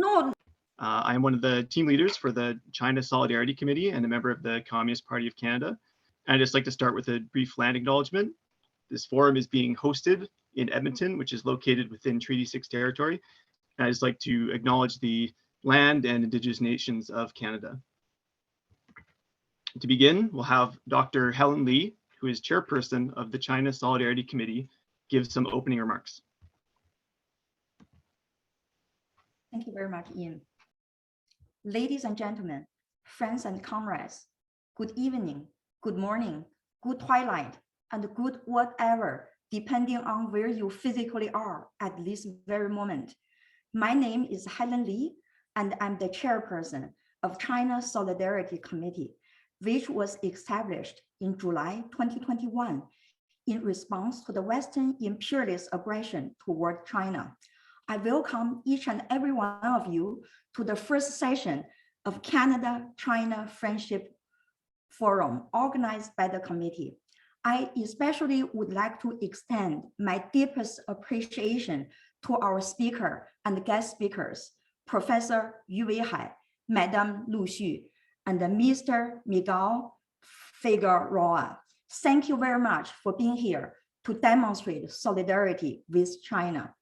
No. I am one of the team leaders for the China Solidarity Committee and a member of the Communist Party of Canada. And I'd just like to start with a brief land acknowledgement. This forum is being hosted in Edmonton, which is located within Treaty 6 territory. And I'd just like to acknowledge the land and Indigenous nations of Canada. To begin, we'll have Dr. Helen Lee, who is chairperson of the China Solidarity Committee, give some opening remarks. Thank you very much, Ian. Ladies and gentlemen, friends and comrades, good evening, good morning, good twilight, and good whatever, depending on where you physically are at this very moment. My name is Helen Lee, and I'm the chairperson of China Solidarity Committee, which was established in July 2021 in response to the Western imperialist aggression toward China. I welcome each and every one of you to the first session of Canada-China Friendship Forum organized by the committee. I especially would like to extend my deepest appreciation to our speaker and guest speakers, Professor Weihai, Madame Lu Xu, and Mr. Miguel Figueroa. Thank you very much for being here to demonstrate solidarity with China.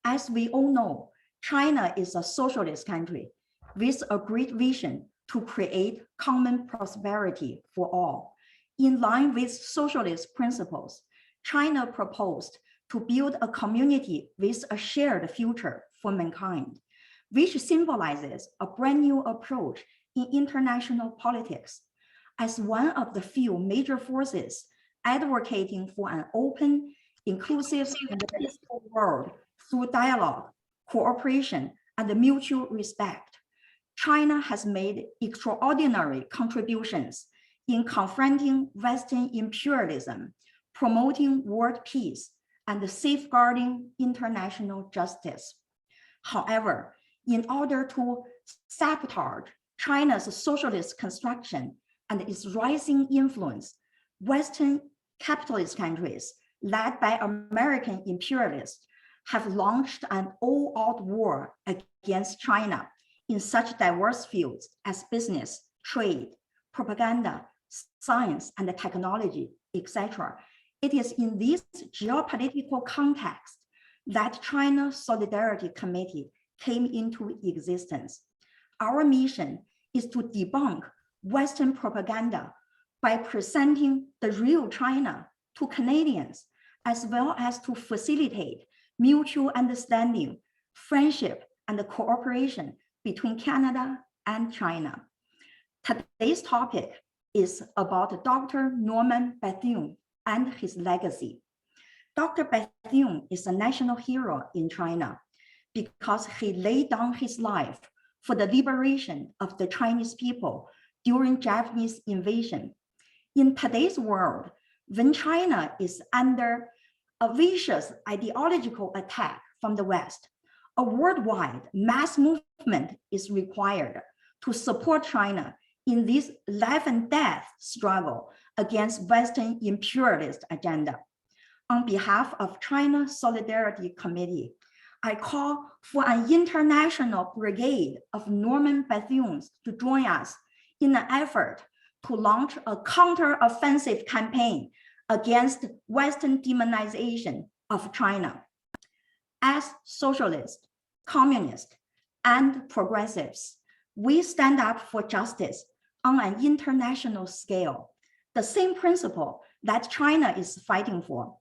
As we all know, China is a socialist country with a great vision to create common prosperity for all. In line with socialist principles, China proposed to build a community with a shared future for mankind, which symbolizes a brand new approach in international politics. As one of the few major forces advocating for an open, inclusive, and peaceful world through dialogue, cooperation, and mutual respect, China has made extraordinary contributions in confronting Western imperialism, promoting world peace, and safeguarding international justice. However, in order to sabotage China's socialist construction and its rising influence, Western capitalist countries led by American imperialists have launched an all-out war against China in such diverse fields as business, trade, propaganda, science, and technology, etc. It is in this geopolitical context that China Solidarity Committee came into existence. Our mission is to debunk Western propaganda by presenting the real China to Canadians, as well as to facilitate mutual understanding, friendship, and cooperation between Canada and China. Today's topic is about Dr. Norman Bethune and his legacy. Dr. Bethune is a national hero in China because he laid down his life for the liberation of the Chinese people during Japanese invasion. In today's world, when China is under a vicious ideological attack from the West, a worldwide mass movement is required to support China in this life and death struggle against Western imperialist agenda. On behalf of China Solidarity Committee, I call for an international brigade of Norman Bethunes to join us in an effort to launch a counter-offensive campaign against Western demonization of China. As socialists, communists, and progressives, we stand up for justice on an international scale, the same principle that China is fighting for.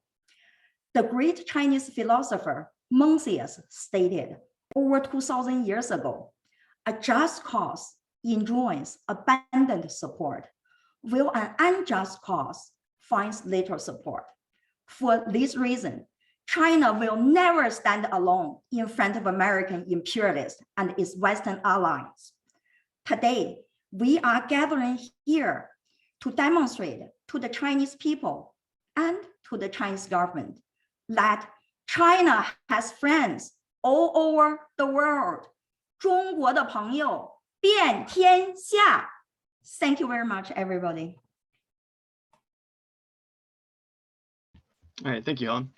The great Chinese philosopher Mencius stated over 2,000 years ago, a just cause enjoys abundant support, while an unjust cause finds little support. For this reason, China will never stand alone in front of American imperialists and its Western allies. Today, we are gathering here to demonstrate to the Chinese people and to the Chinese government that China has friends all over the world. 中国的朋友遍天下. Thank you very much, everybody. All right, thank you, Helen.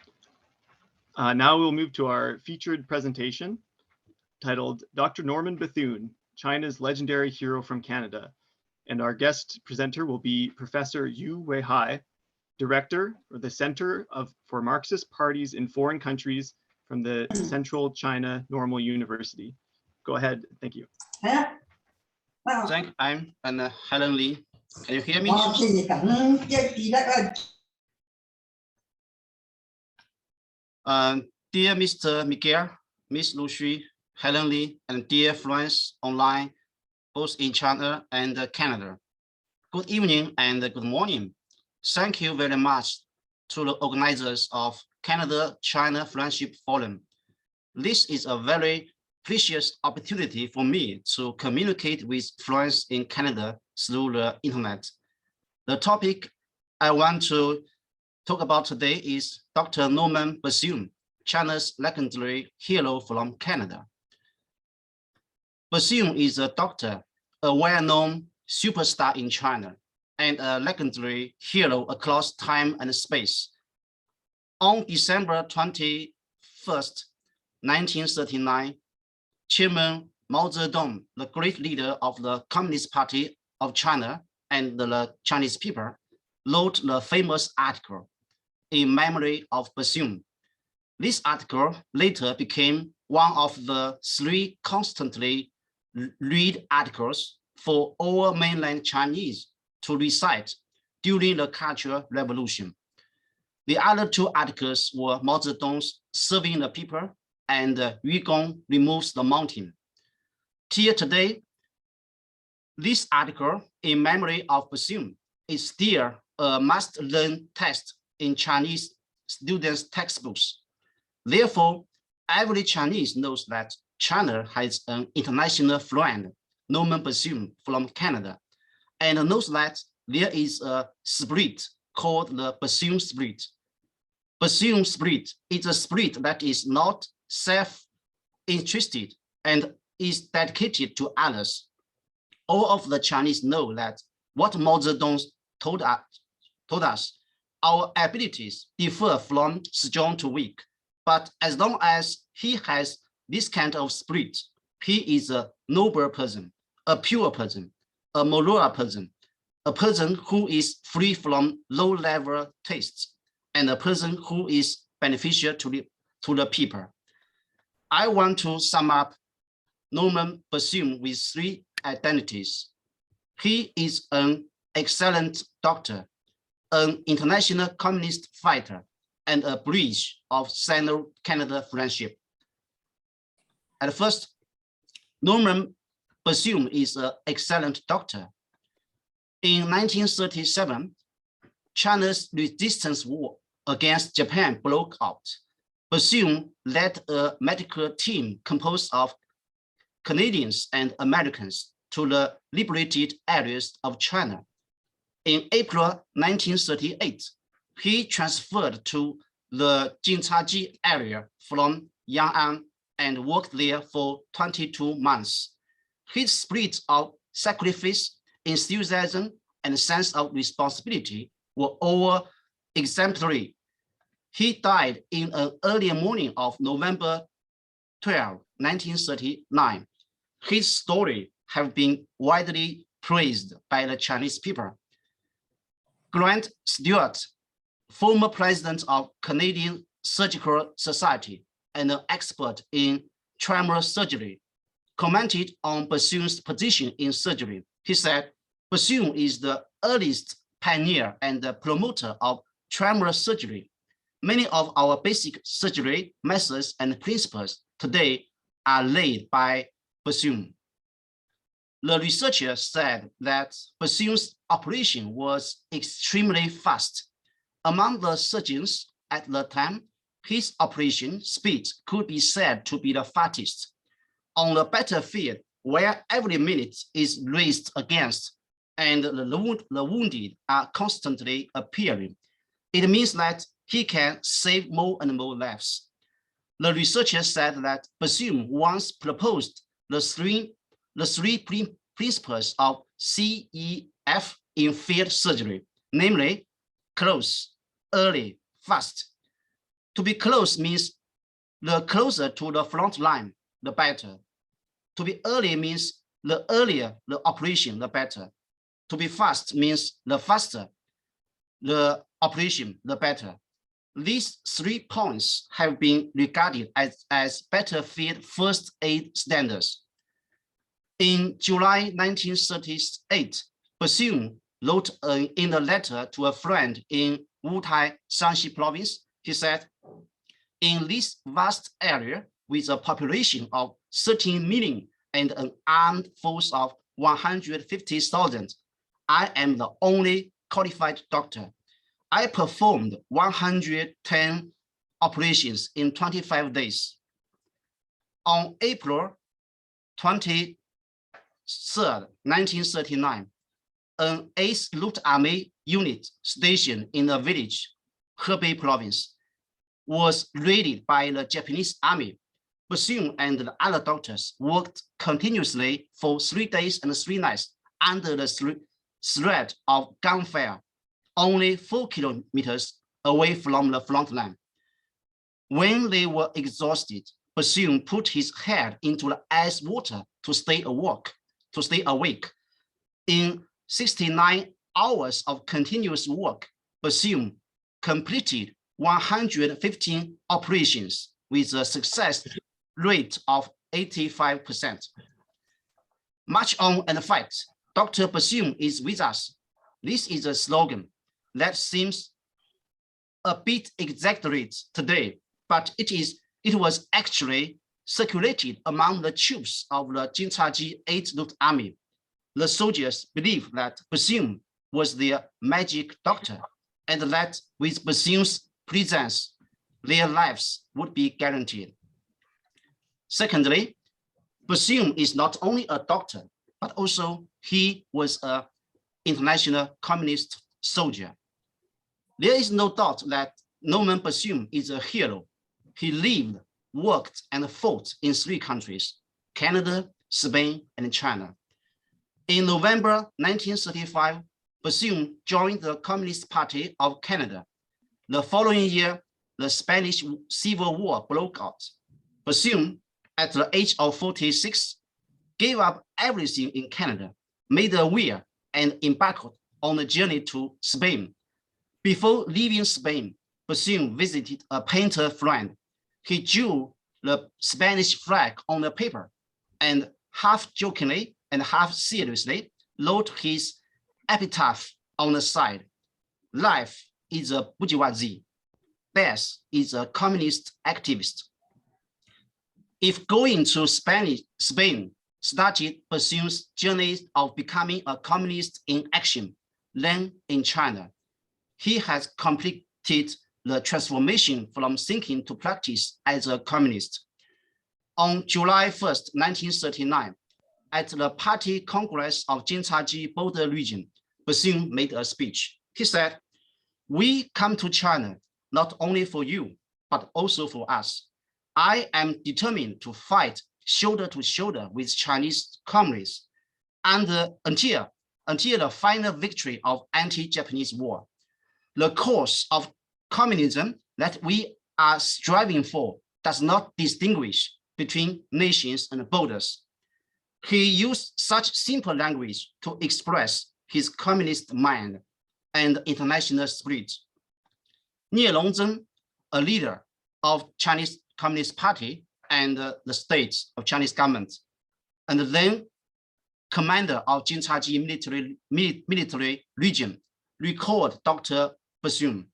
Now we'll move to our featured presentation. titled Dr. Norman Bethune, China's Legendary Hero from Canada. And our guest presenter will be Professor Weihai, Director of the Center for Marxist Parties in Foreign Countries from the Central China Normal University. Go ahead, thank you. Thank I'm and Helen Lee. Can you hear me? Dear Mr. Miguel, Miss Lucy, Helen Lee, and dear friends online, both in China and Canada. Good evening and good morning. Thank you very much to the organizers of Canada-China Friendship Forum. This is a very precious opportunity for me to communicate with friends in Canada through the internet. The topic I want to talk about today is Dr. Norman Bethune, China's legendary hero from Canada. Bethune is a doctor, a well-known superstar in China, and a legendary hero across time and space. On December 21st, 1939, Chairman Mao Zedong, the great leader of the Communist Party of China and the Chinese people, wrote the famous article in memory of Bethune. This article later became one of the 3 constantly read articles for all mainland Chinese to recite during the Cultural Revolution. The other 2 articles were Mao Zedong's Serving the People and Yu Gong Removes the Mountain. Till today, this article in memory of Bethune is still a must-learn text in Chinese students' textbooks. Therefore, every Chinese knows that China has an international friend, Norman Bethune from Canada, and knows that there is a spirit called the Bethune spirit. Bethune spirit is a spirit that is not self-interested and is dedicated to others. All of the Chinese know that what Mao Zedong told us, our abilities differ from strong to weak, but as long as he has this kind of spirit, he is a noble person, a pure person, a moral person, a person who is free from low-level tastes, and a person who is beneficial to the people. I want to sum up Norman Bethune with 3 identities. He is an excellent doctor, an international communist fighter, and a bridge of Sino-Canada friendship. At first, Norman Bethune is an excellent doctor. In 1937, China's resistance war against Japan broke out. Bethune led a medical team composed of Canadians and Americans to the liberated areas of China. In April 1938, he transferred to the Jinchaji area from Yang'an and worked there for 22 months. His spirit of sacrifice, enthusiasm, and sense of responsibility were all exemplary. He died in an early morning of November 12, 1939. His story has been widely praised by the Chinese people. Grant Stewart, former president of Canadian Surgical Society and an expert in trauma surgery, commented on Bethune's position in surgery. He said, Bethune is the earliest pioneer and the promoter of trauma surgery. Many of our basic surgery methods and principles today are laid by Bethune. The researcher said that Bethune's operation was extremely fast. Among the surgeons at the time, his operation speed could be said to be the fastest. On the battlefield, where every minute is raced against and the wounded are constantly appearing, it means that he can save more and more lives. The researcher said that Bethune once proposed the three principles of CEF in field surgery, namely close, early, fast. To be close means the closer to the front line, the better. To be early means the earlier the operation, the better. To be fast means the faster the operation, the better. These 3 points have been regarded as battlefield first aid standards. In July 1938, Bethune wrote in a letter to a friend in Weihai, Shanxi province. He said, "In this vast area with a population of 13 million and an armed force of 150,000, I am the only qualified doctor. I performed 110 operations in 25 days. On April 23rd, 1939, an 8th Route Army unit stationed in a village, Hebei province, was raided by the Japanese army. Bethune and the other doctors worked continuously for 3 days and 3 nights under the threat of gunfire, only 4 kilometers away from the front line. When they were exhausted, Bethune put his head into the ice water to stay awake. In 69 hours of continuous work, Bethune completed 115 operations with a success rate of 85%. March on and fight. Dr. Bethune is with us. This is a slogan that seems a bit exaggerated today, but it was actually circulated among the troops of the Jinchaji 8th Route Army. The soldiers believed that Bethune was their magic doctor, and that with Bethune's presence, their lives would be guaranteed. Secondly, Bethune is not only a doctor, but also he was an international communist soldier. There is no doubt that Norman Bethune is a hero. He lived, worked, and fought in 3 countries, Canada, Spain, and China. In November 1935, Bethune joined the Communist Party of Canada. The following year, the Spanish Civil War broke out. Bethune, at the age of 46, gave up everything in Canada, made a will, and embarked on a journey to Spain. Before leaving Spain, Bethune visited a painter friend. He drew the Spanish flag on the paper and half jokingly and half seriously wrote his epitaph on the side. Life is a bourgeoisie. Death is a communist activist. If going to Spain started Bethune's journey of becoming a communist in action, then in China, he has completed the transformation from thinking to practice as a communist. On July 1st, 1939, at the Party Congress of Jinchaji border region, Bethune made a speech. He said, "We come to China not only for you, but also for us. I am determined to fight shoulder to shoulder with Chinese communists until the final victory of anti-Japanese war. The cause of communism that we are striving for does not distinguish between nations and borders." He used such simple language to express his communist mind and international spirit. Nie Longzhen, a leader of Chinese Communist Party and the states of Chinese government, and then commander of Jinchaji military region, recalled Dr. Bethune.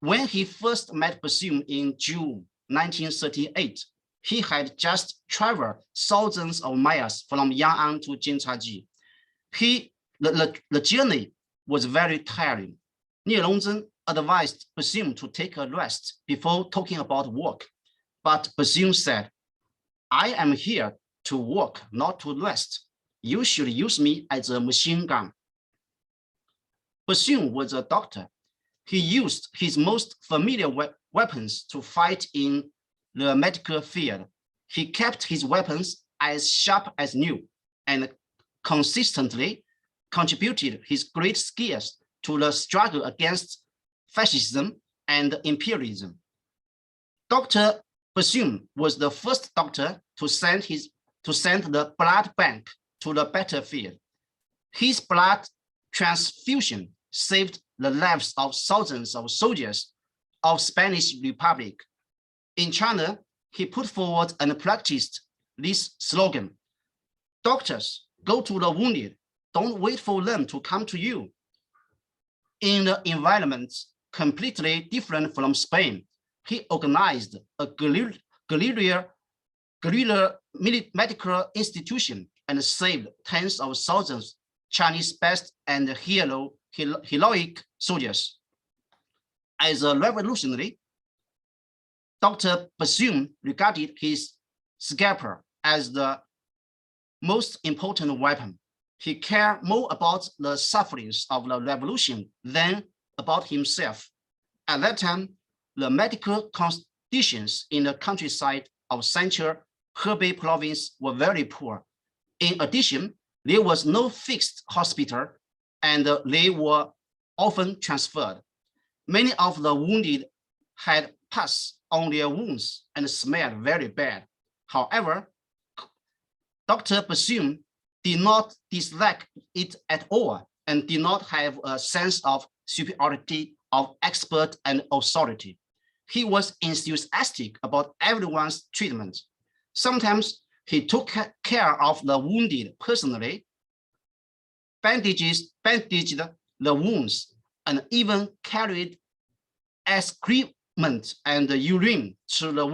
When he first met Bethune in June 1938, he had just traveled thousands of miles from Yang'an to Jinchaji. The journey was very tiring. Nie Longzhen advised Bethune to take a rest before talking about work. But Bethune said, "I am here to work, not to rest. You should use me as a machine gun." Bethune was a doctor. He used his most familiar weapons to fight in the medical field. He kept his weapons as sharp as new and consistently contributed his great skills to the struggle against fascism and imperialism. Dr. Bethune was the first doctor to send the blood bank to the battlefield. His blood transfusion saved the lives of thousands of soldiers of Spanish Republic. In China, he put forward and practiced this slogan: doctors, go to the wounded, don't wait for them to come to you. In an environment completely different from Spain, he organized a guerrilla medical institution and saved tens of thousands Chinese best and heroic soldiers. As a revolutionary, Dr. Bethune regarded his scalpel as the most important weapon. He cared more about the sufferings of the revolution than about himself. At that time, the medical conditions in the countryside of central Hebei province were very poor. In addition, there was no fixed hospital and they were often transferred. Many of the wounded had pus on their wounds and smelled very bad. However, Dr. Bethune did not dislike it at all and did not have a sense of superiority of expert and authority. He was enthusiastic about everyone's treatment. Sometimes he took care of the wounded personally, bandaged the wounds, and even carried excrement and urine to the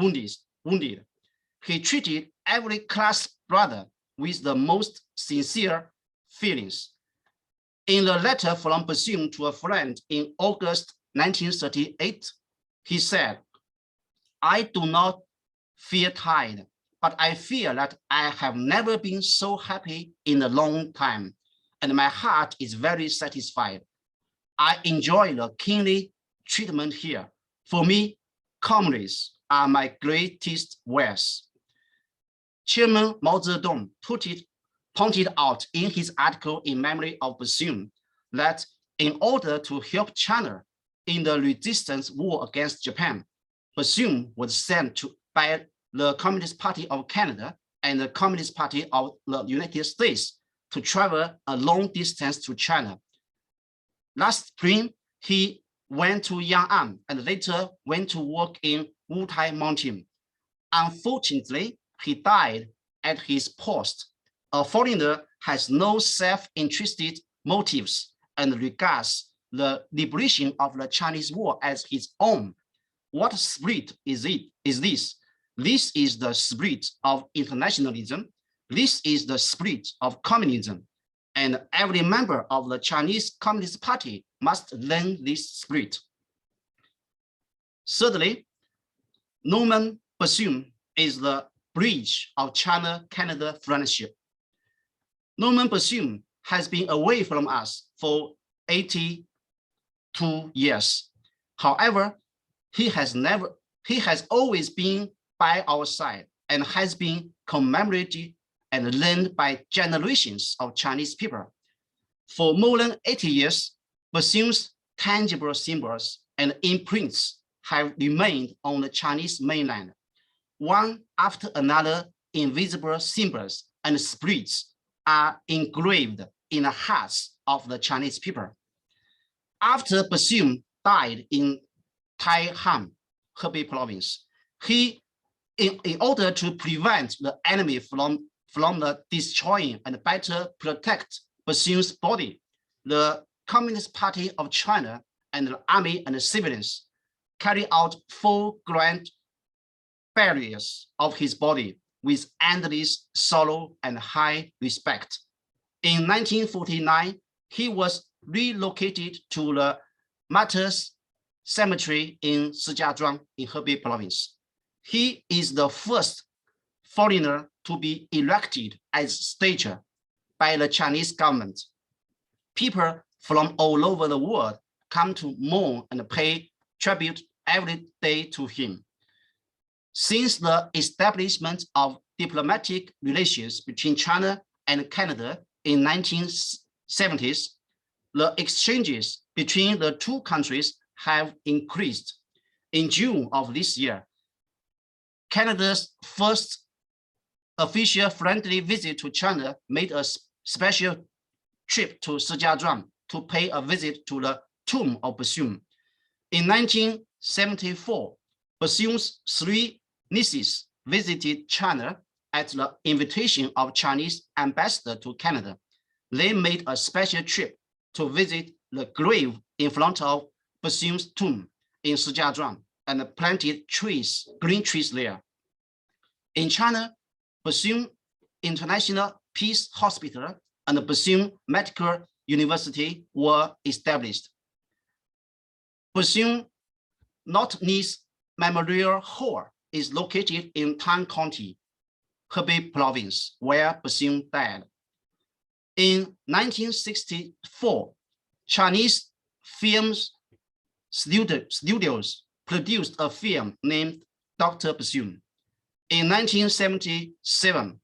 wounded. He treated every class brother with the most sincere feelings. In a letter from Bethune to a friend in August 1938, he said, "I do not feel tired, but I feel that I have never been so happy in a long time, and my heart is very satisfied. I enjoy the kingly treatment here. For me, comrades are my greatest wealth." Chairman Mao Zedong pointed out in his article in memory of Bethune that in order to help China in the resistance war against Japan, Bethune was sent by the Communist Party of Canada and the Communist Party of the United States to travel a long distance to China. Last spring, he went to Yang'an and later went to work in Weihai Mountain. Unfortunately, he died at his post. A foreigner has no self-interested motives and regards the liberation of the Chinese war as his own. What spirit is this? This is the spirit of internationalism. This is the spirit of communism. And every member of the Chinese Communist Party must learn this spirit. Thirdly, Norman Bethune is the bridge of China-Canada friendship. Norman Bethune has been away from us for 82 years. However, he has always been by our side and has been commemorated and learned by generations of Chinese people. For more than 80 years, Bethune's tangible symbols and imprints have remained on the Chinese mainland. One after another, invisible symbols and spirits are engraved in the hearts of the Chinese people. After Bethune died in Taihan, Hebei province, in order to prevent the enemy from the destroying and better protect Bethune's body, the Communist Party of China and the army and the civilians carried out 4 grand burials of his body with endless sorrow and high respect. In 1949, he was relocated to the Martyrs Cemetery in Shijiazhuang in Hebei province. He is the first foreigner to be elected as statue by the Chinese government. People from all over the world come to mourn and pay tribute every day to him. Since the establishment of diplomatic relations between China and Canada in 1970s, the exchanges between the two countries have increased. In June of this year, Canada's first official friendly visit to China made a special trip to Shijiazhuang to pay a visit to the tomb of Bethune. In 1974, Bethune's 3 nieces visited China at the invitation of Chinese ambassador to Canada. They made a special trip to visit the grave in front of Bethune's tomb in Shijiazhuang and planted trees, green trees there. In China, Bethune International Peace Hospital and Bethune Medical University were established. Bethune North-East Memorial Hall is located in Tang County, Hebei Province, where Bethune died. In 1964, Chinese film studios produced a film named Dr. Bethune. In 1977,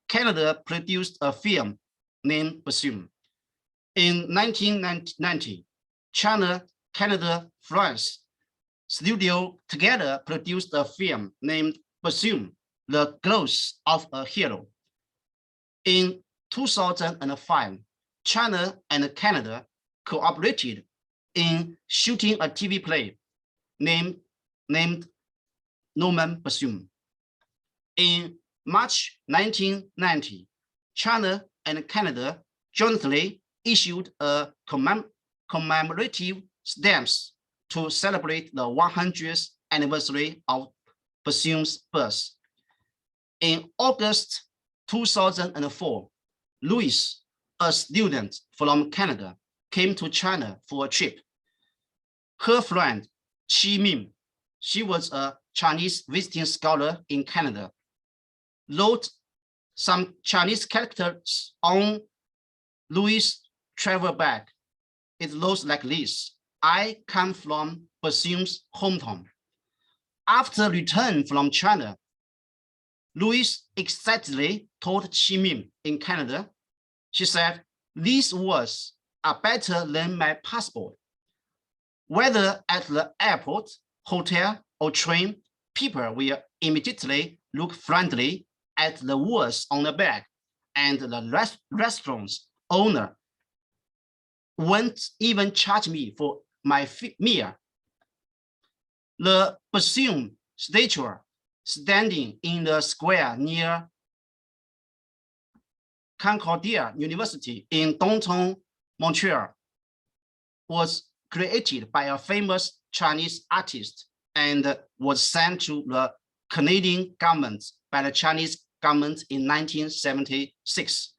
Canada produced a film named Bethune. In 1990, China, Canada, France studio together produced a film named Bethune, The Ghost of a Hero. In 2005, China and Canada cooperated in shooting a TV play named Norman Bethune. In March 1990, China and Canada jointly issued a commemorative stamps to celebrate the 100th anniversary of Bethune's birth. In August 2004, Louis, a student from Canada, came to China for a trip. Her friend, Chi Min, she was a Chinese visiting scholar in Canada, wrote some Chinese characters on Louis' travel bag. It looks like this: I come from Bethune's hometown. After return from China, Louis excitedly told Chi Min in Canada. She said, "These words are better than my passport." Whether at the airport, hotel, or train, people will immediately look friendly at the words on the bag, and the restaurant's owner won't even charge me for my meal. The Bethune statue standing in the square near Concordia University in downtown Montreal was created by a famous Chinese artist and was sent to the Canadian government by the Chinese government in 1976.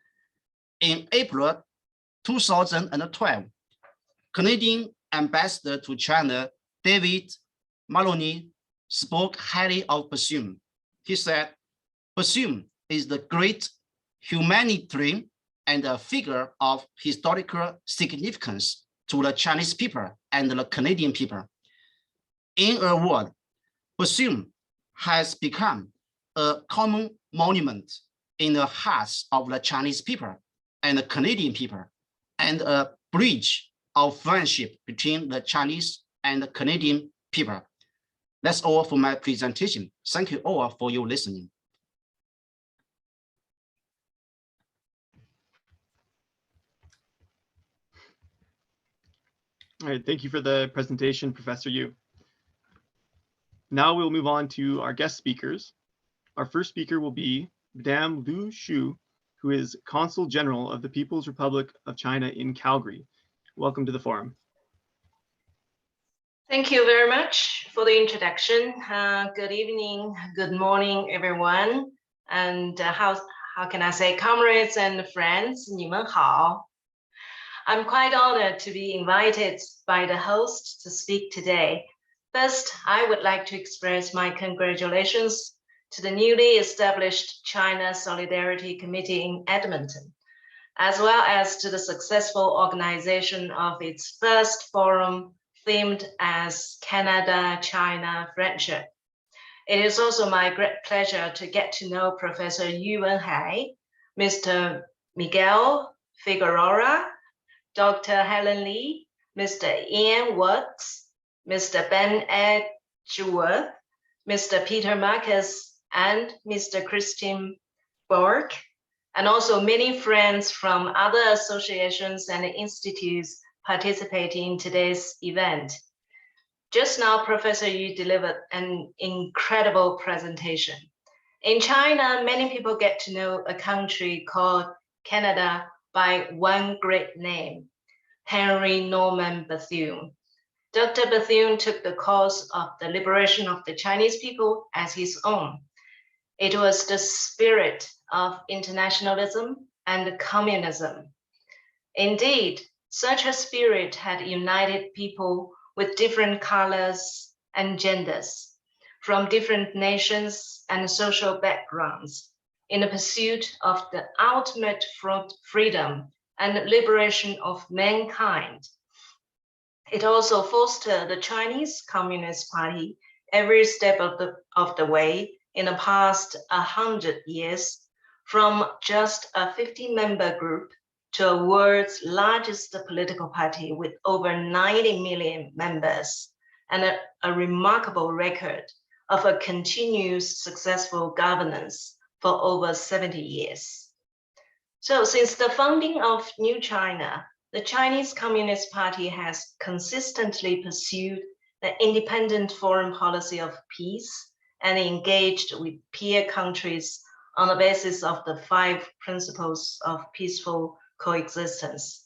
In April 2012, Canadian ambassador to China, David Maloney, spoke highly of Bethune. He said, "Bethune is the great humanitarian and a figure of historical significance to the Chinese people and the Canadian people. In a word, Bethune has become a common monument in the hearts of the Chinese people and the Canadian people, and a bridge of friendship between the Chinese and the Canadian people." That's all for my presentation. Thank you all for your listening. All right, thank you for the presentation, Professor Yu. Now we'll move on to our guest speakers. Our first speaker will be Madame Lu Xu, who is Consul General of the People's Republic of China in Calgary. Welcome to the forum. Thank you very much for the introduction. Good evening, good morning, everyone. And how can I say, comrades and friends, 你们好. I'm quite honored to be invited by the host to speak today. First, I would like to express my congratulations to the newly established China Solidarity Committee in Edmonton, as well as to the successful organization of its first forum themed as Canada-China Friendship. It is also my great pleasure to get to know Professor Weihai, Mr. Miguel Figueroa, Dr. Helen Lee, Mr. Ian Works, Mr. Ben Edgeworth, Mr. Peter Marcus, and Mr. Christian Bork, and also many friends from other associations and institutes participating in today's event. Just now, Professor Yu delivered an incredible presentation. In China, many people get to know a country called Canada by one great name, Henry Norman Bethune. Dr. Bethune took the cause of the liberation of the Chinese people as his own. It was the spirit of internationalism and communism. Indeed, such a spirit had united people with different colors and genders, from different nations and social backgrounds, in the pursuit of the ultimate freedom and liberation of mankind. It also fostered the Chinese Communist Party every step of the way in the past 100 years, from just a 50-member group to a world's largest political party with over 90 million members and a remarkable record of a continuous successful governance for over 70 years. So since the founding of New China, the Chinese Communist Party has consistently pursued the independent foreign policy of peace and engaged with peer countries on the basis of the 5 principles of peaceful coexistence.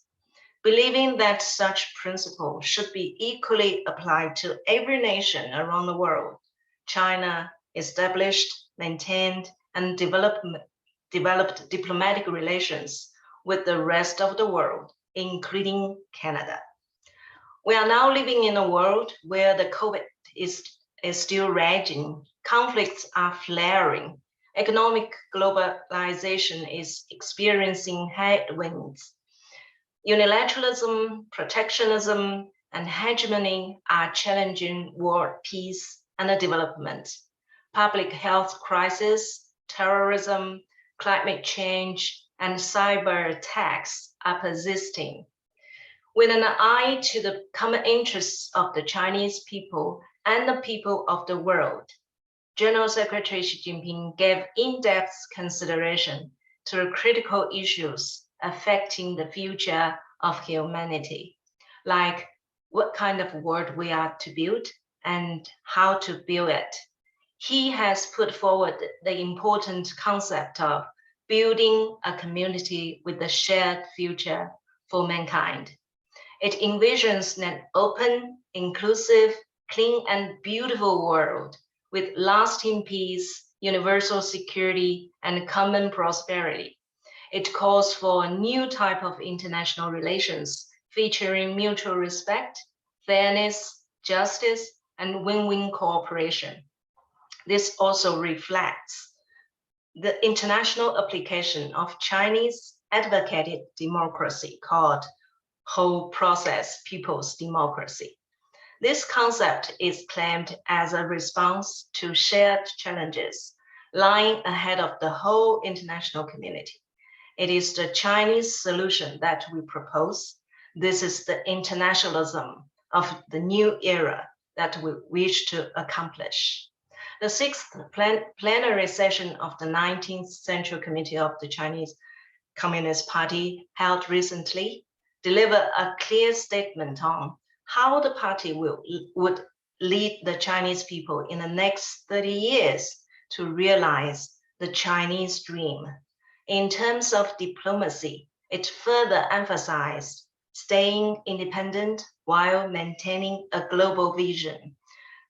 Believing that such principles should be equally applied to every nation around the world, China established, maintained, and developed diplomatic relations with the rest of the world, including Canada. We are now living in a world where the COVID is still raging, conflicts are flaring, economic globalization is experiencing headwinds. Unilateralism, protectionism, and hegemony are challenging world peace and development. Public health crisis, terrorism, climate change, and cyber attacks are persisting. With an eye to the common interests of the Chinese people and the people of the world, General Secretary Xi Jinping gave in-depth consideration to critical issues affecting the future of humanity, like what kind of world we are to build and how to build it. He has put forward the important concept of building a community with a shared future for mankind. It envisions an open, inclusive, clean, and beautiful world with lasting peace, universal security, and common prosperity. It calls for a new type of international relations featuring mutual respect, fairness, justice, and win-win cooperation. This also reflects the international application of Chinese advocated democracy called whole process people's democracy. This concept is claimed as a response to shared challenges lying ahead of the whole international community. It is the Chinese solution that we propose. This is the internationalism of the new era that we wish to accomplish. The 6th plenary session of the 19th Central Committee of the Chinese Communist Party held recently delivered a clear statement on how the party would lead the Chinese people in the next 30 years to realize the Chinese dream. In terms of diplomacy, it further emphasized staying independent while maintaining a global vision.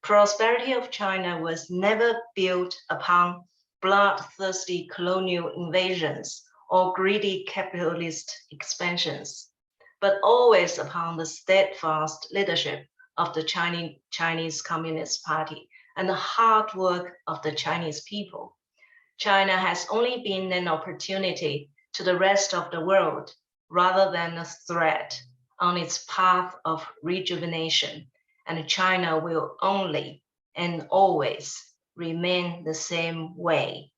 Prosperity of China was never built upon bloodthirsty colonial invasions or greedy capitalist expansions, but always upon the steadfast leadership of the Chinese Communist Party and the hard work of the Chinese people. China has only been an opportunity to the rest of the world rather than a threat on its path of rejuvenation, and China will only and always remain the same way.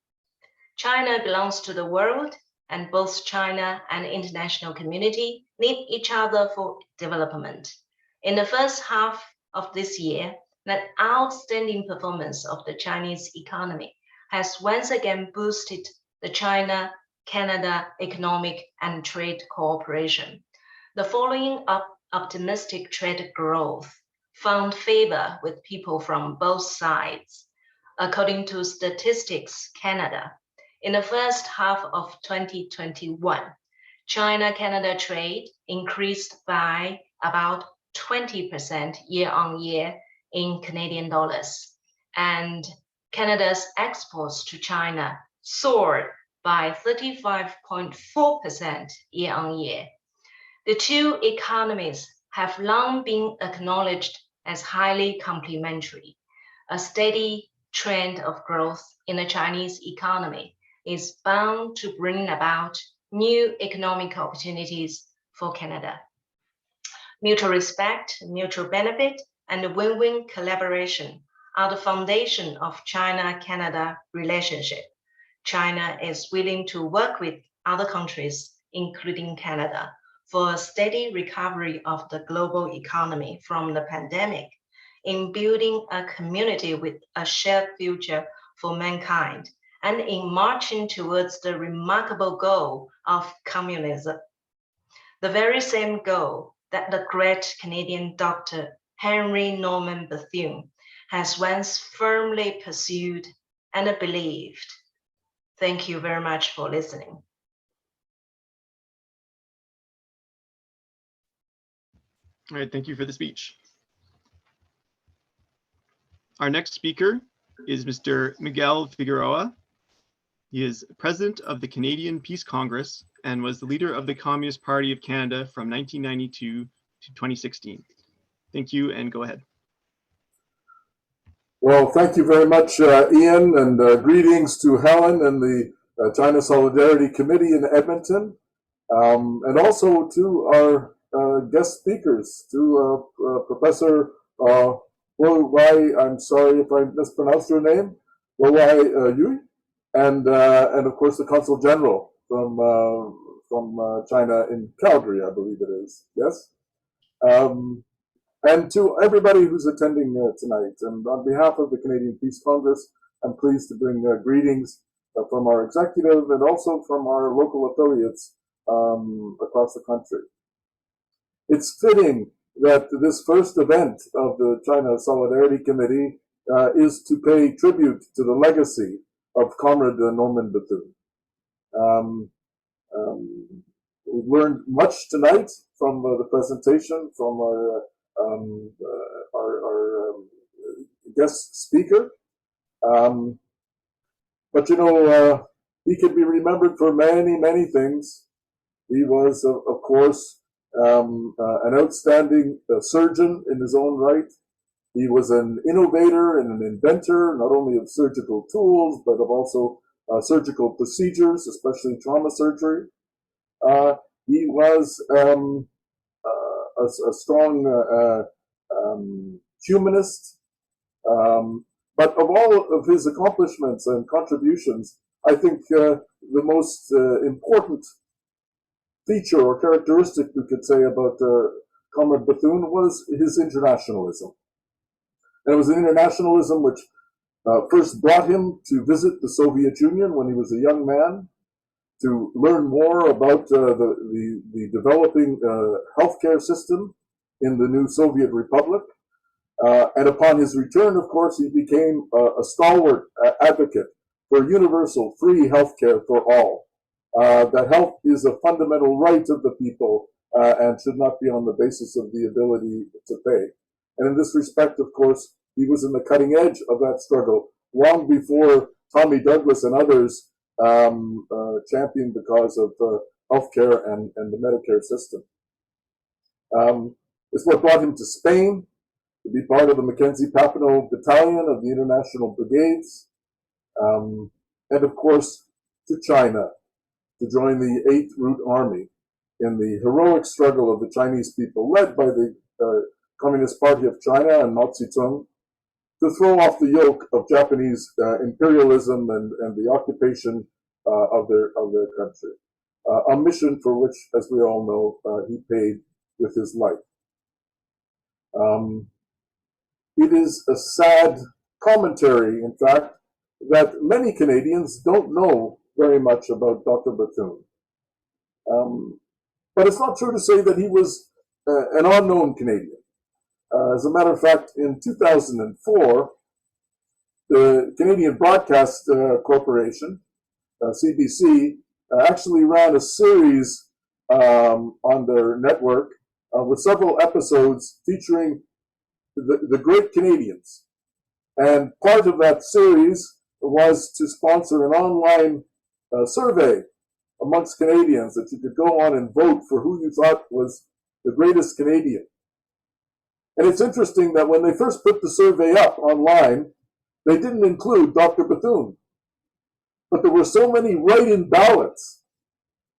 China belongs to the world, and both China and the international community need each other for development. In the first half of this year, that outstanding performance of the Chinese economy has once again boosted the China-Canada economic and trade cooperation. The following optimistic trade growth found favor with people from both sides. According to Statistics Canada, in the first half of 2021, China-Canada trade increased by about 20% year-on-year in Canadian dollars, and Canada's exports to China soared by 35.4% year-on-year. The two economies have long been acknowledged as highly complementary. A steady trend of growth in the Chinese economy is bound to bring about new economic opportunities for Canada. Mutual respect, mutual benefit, and win-win collaboration are the foundation of China-Canada relationship. China is willing to work with other countries, including Canada, for a steady recovery of the global economy from the pandemic, in building a community with a shared future for mankind, and in marching towards the remarkable goal of communism. The very same goal that the great Canadian doctor Henry Norman Bethune has once firmly pursued and believed. Thank you very much for listening. All right, thank you for the speech. Our next speaker is Mr. Miguel Figueroa. He is president of the Canadian Peace Congress and was the leader of the Communist Party of Canada from 1992 to 2016. Thank you, and go ahead. Well, thank you very much, Ian, and greetings to Helen and the China Solidarity Committee in Edmonton, and also to our guest speakers, to Professor Weihai, I'm sorry if I mispronounced your name, Weihai Yu, and of course the Consul General from China in Calgary, I believe it is. Yes. And to everybody who's attending tonight. And on behalf of the Canadian Peace Congress, I'm pleased to bring greetings from our executive and also from our local affiliates across the country. It's fitting that this first event of the China Solidarity Committee is to pay tribute to the legacy of Comrade Norman Bethune. We've learned much tonight from the presentation from our guest speaker. But you know, he can be remembered for many, many things. He was, of course, an outstanding surgeon in his own right. He was an innovator and an inventor, not only of surgical tools, but of also surgical procedures, especially trauma surgery. He was a strong humanist, but of all of his accomplishments and contributions, I think the most important feature or characteristic we could say about Comrade Bethune was his internationalism. And it was an internationalism which first brought him to visit the Soviet Union when he was a young man, to learn more about the developing healthcare system in the new Soviet Republic. And upon his return, of course, he became a stalwart advocate for universal free healthcare for all. That health is a fundamental right of the people and should not be on the basis of the ability to pay. And in this respect, of course, he was in the cutting edge of that struggle long before Tommy Douglas and others championed the cause of healthcare and the Medicare system. It's what brought him to Spain, to be part of the Mackenzie Papineau Battalion of the International Brigades, and of course to China, to join the 8th Route Army in the heroic struggle of the Chinese people, led by the Communist Party of China and Mao Zedong, to throw off the yoke of Japanese imperialism and the occupation of their country. A mission for which, as we all know, he paid with his life. it is a sad commentary, in fact, that many Canadians don't know very much about Dr. Bethune. But it's not true to say that he was an unknown Canadian. As a matter of fact, in 2004, the Canadian Broadcast Corporation, CBC, actually ran a series on their network with several episodes featuring the great Canadians. And part of that series was to sponsor an online survey amongst Canadians that you could go on and vote for who you thought was the greatest Canadian. And it's interesting that when they first put the survey up online, they didn't include Dr. Bethune. But there were so many write-in ballots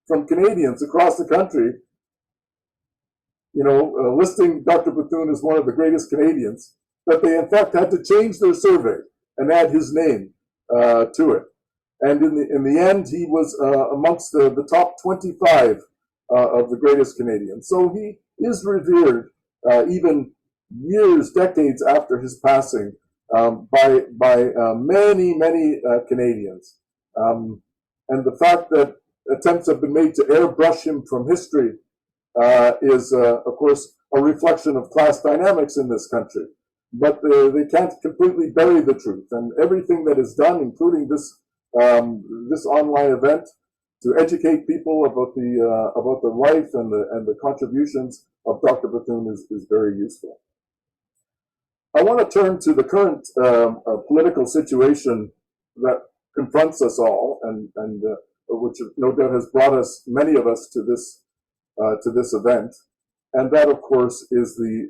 from Canadians across the country, listing Dr. Bethune as one of the greatest Canadians, that they in fact had to change their survey and add his name to it. And in the end, he was amongst the top 25 of the greatest Canadians. So he is revered even years, decades after his passing by many Canadians. And the fact that attempts have been made to airbrush him from history is, of course, a reflection of class dynamics in this country. But they can't completely bury the truth. And everything that is done, including this online event, to educate people about the life and the contributions of Dr. Bethune is very useful. I want to turn to the current political situation that confronts us all, and which no doubt has brought many of us to this event. And that, of course, is the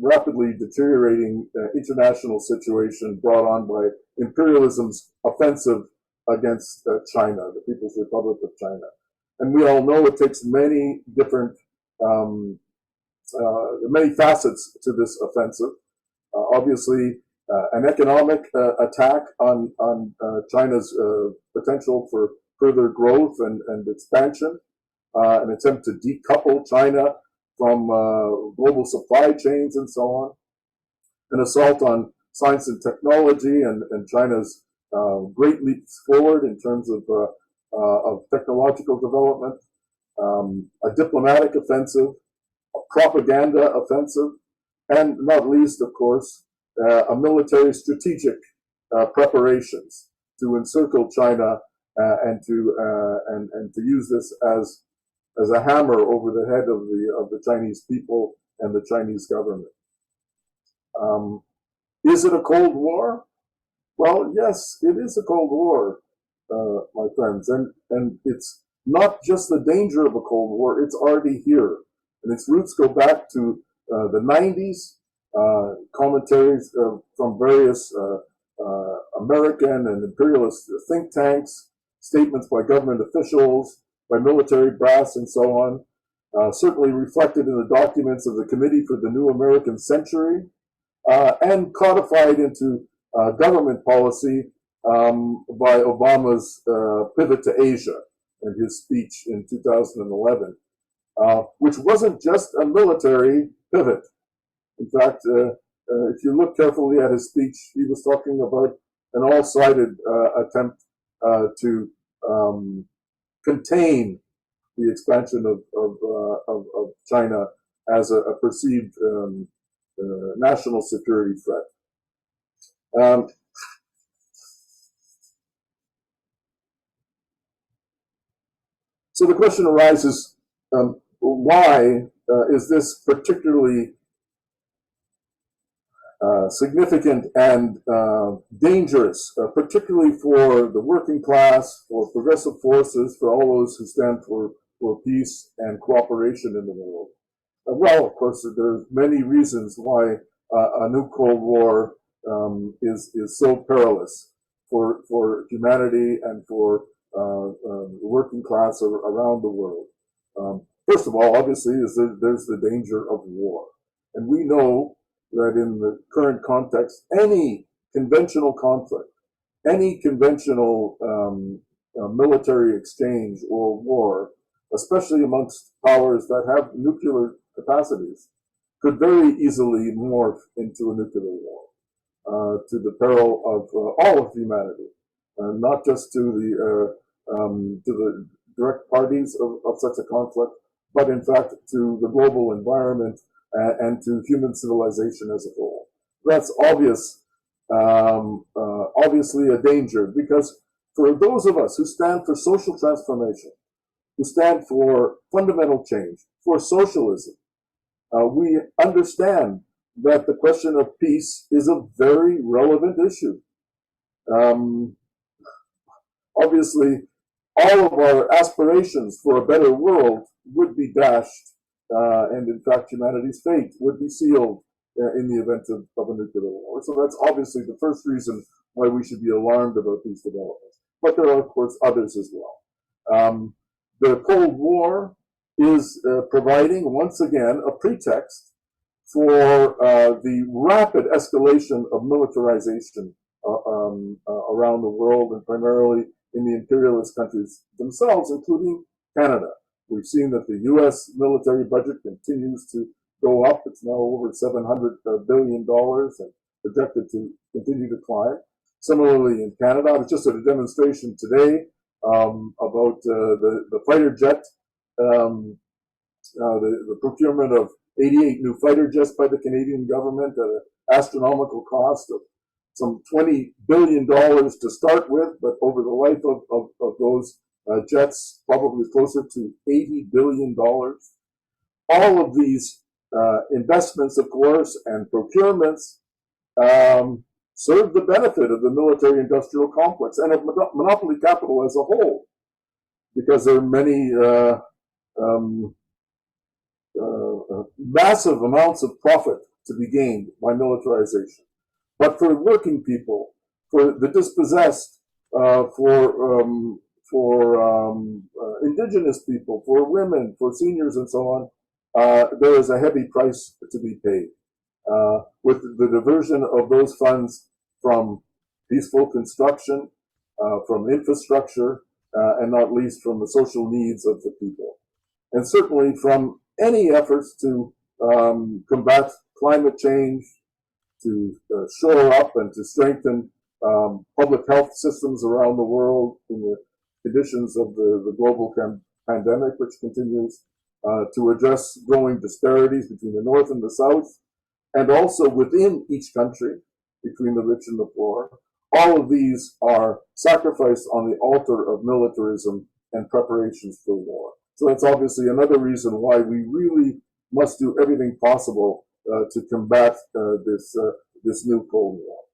rapidly deteriorating international situation brought on by imperialism's offensive against China, the People's Republic of China. And we all know it takes many different, many facets to this offensive. Obviously, an economic attack on China's potential for further growth and expansion, an attempt to decouple China from global supply chains and so on, an assault on science and technology and China's great leaps forward in terms of technological development, a diplomatic offensive, a propaganda offensive, and not least, of course, a military strategic preparations to encircle China and to use this as a hammer over the head of the Chinese people and the Chinese government. Is it a Cold War? Well, yes, it is a Cold War, my friends, and it's not just the danger of a Cold War, it's already here. And its roots go back to the 90s, commentaries from various American and imperialist think tanks, statements by government officials, by military brass, and so on, certainly reflected in the documents of the Committee for the New American Century, and codified into government policy by Obama's pivot to Asia and his speech in 2011, which wasn't just a military pivot. In fact, if you look carefully at his speech, he was talking about an all-sided attempt to contain the expansion of China as a perceived national security threat. So the question arises, why is this particularly significant and dangerous, particularly for the working class, for progressive forces, for all those who stand for peace and cooperation in the world? Well, of course, there are many reasons why a new Cold War is so perilous for humanity and for the working class around the world. First of all, obviously, there's the danger of war. And we know that in the current context, any conventional conflict, any conventional military exchange or war, especially amongst powers that have nuclear capacities, could very easily morph into a nuclear war. to the peril of all of humanity, not just to the direct parties of such a conflict, but in fact to the global environment and to human civilization as a whole. That's obvious, obviously a danger, because for those of us who stand for social transformation, who stand for fundamental change, for socialism, we understand that the question of peace is a very relevant issue. Obviously, all of our aspirations for a better world would be dashed, and in fact, humanity's fate would be sealed in the event of a nuclear war. So that's obviously the first reason why we should be alarmed about these developments. But there are, of course, others as well. The Cold War is providing, once again, a pretext for the rapid escalation of militarization around the world, and primarily in the imperialist countries themselves, including Canada. We've seen that the U.S. military budget continues to go up. It's now over $700 billion and projected to continue to climb. Similarly, in Canada, I was just at a demonstration today about the fighter jet, the procurement of 88 new fighter jets by the Canadian government at an astronomical cost of some $20 billion to start with, but over the life of those jets, probably closer to $80 billion. All of these investments, of course, and procurements serve the benefit of the military-industrial complex and of monopoly capital as a whole, because there are many massive amounts of profit to be gained by militarization. But for working people, for the dispossessed, for indigenous people, for women, for seniors, and so on, there is a heavy price to be paid. With the diversion of those funds from peaceful construction, from infrastructure, and not least from the social needs of the people. And certainly from any efforts to combat climate change, to shore up and to strengthen public health systems around the world in the conditions of the global pandemic, which continues, to address growing disparities between the North and the South, and also within each country, between the rich and the poor. All of these are sacrificed on the altar of militarism and preparations for war. So that's obviously another reason why we really must do everything possible to combat this new Cold War.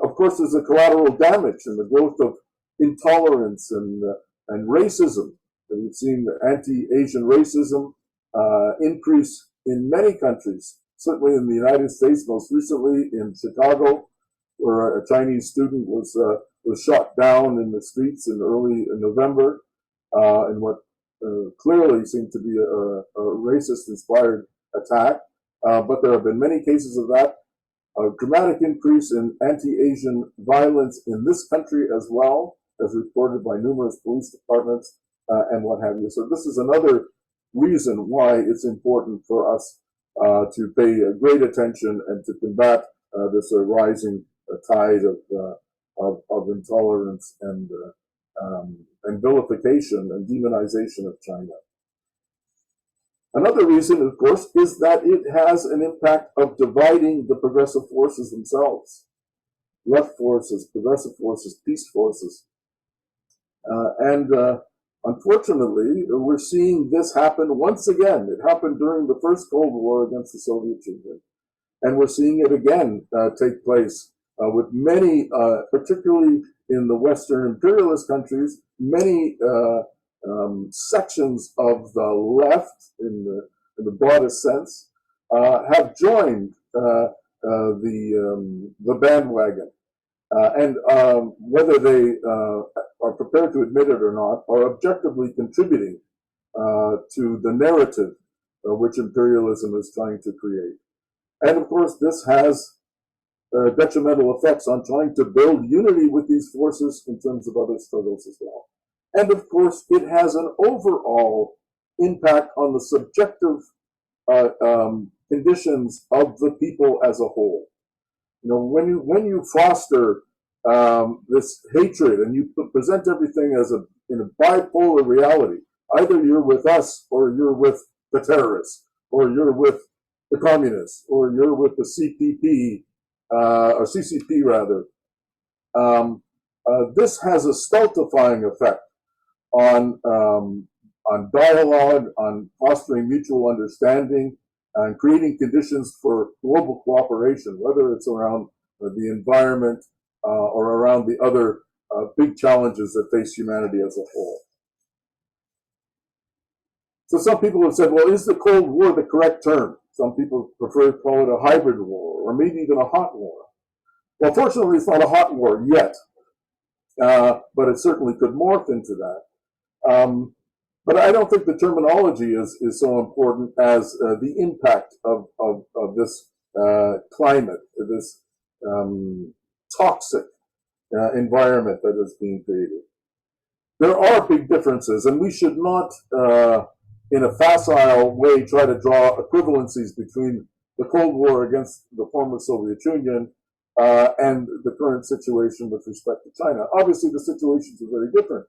Of course, there's a collateral damage in the growth of intolerance and racism. And we've seen the anti-Asian racism increase in many countries, certainly in the United States, most recently in Chicago, where a Chinese student was shot down in the streets in early November in what clearly seemed to be a racist-inspired attack. But there have been many cases of that. A dramatic increase in anti-Asian violence in this country as well, as reported by numerous police departments and what have you. So this is another reason why it's important for us to pay great attention and to combat this rising tide of intolerance and vilification and demonization of China. Another reason, of course, is that it has an impact of dividing the progressive forces themselves. Left forces, progressive forces, peace forces. Unfortunately, we're seeing this happen once again. It happened during the first Cold War against the Soviet Union. And we're seeing it again take place with many, particularly in the Western imperialist countries, many sections of the left, in the broadest sense, have joined the bandwagon. And whether they are prepared to admit it or not, are objectively contributing to the narrative which imperialism is trying to create. And of course, this has detrimental effects on trying to build unity with these forces in terms of other struggles as well. And of course, it has an overall impact on the subjective conditions of the people as a whole. when you foster this hatred and you present everything as in a bipolar reality, either you're with us or you're with the terrorists, or you're with the communists, or you're with the CPP, or CCP rather. This has a stultifying effect on dialogue, on fostering mutual understanding, and creating conditions for global cooperation, whether it's around the environment or around the other big challenges that face humanity as a whole. So some people have said, well, is the Cold War the correct term? Some people prefer to call it a hybrid war, or maybe even a hot war. Well, fortunately, it's not a hot war yet, but it certainly could morph into that. But I don't think the terminology is so important as the impact of this climate, this toxic environment that is being created. There are big differences, and we should not, in a facile way, try to draw equivalencies between the Cold War against the former Soviet Union and the current situation with respect to China. Obviously, the situations are very different.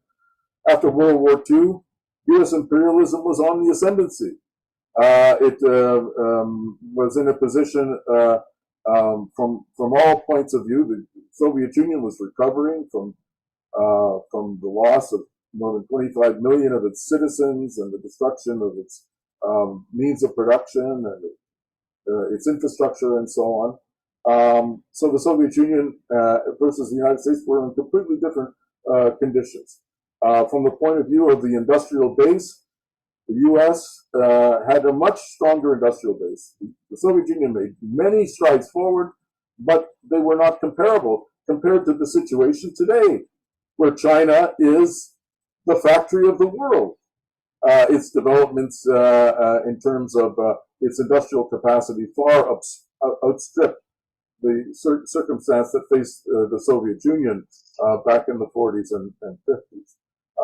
After World War II, U.S. imperialism was on the ascendancy. It was in a position from all points of view. The Soviet Union was recovering from the loss of more than 25 million of its citizens and the destruction of its means of production and its infrastructure and so on. So the Soviet Union versus the United States were in completely different conditions. From the point of view of the industrial base, the U.S. had a much stronger industrial base. The Soviet Union made many strides forward, but they were not comparable compared to the situation today, where China is the factory of the world. Its developments in terms of its industrial capacity far outstrip the circumstance that faced the Soviet Union back in the 40s and 50s.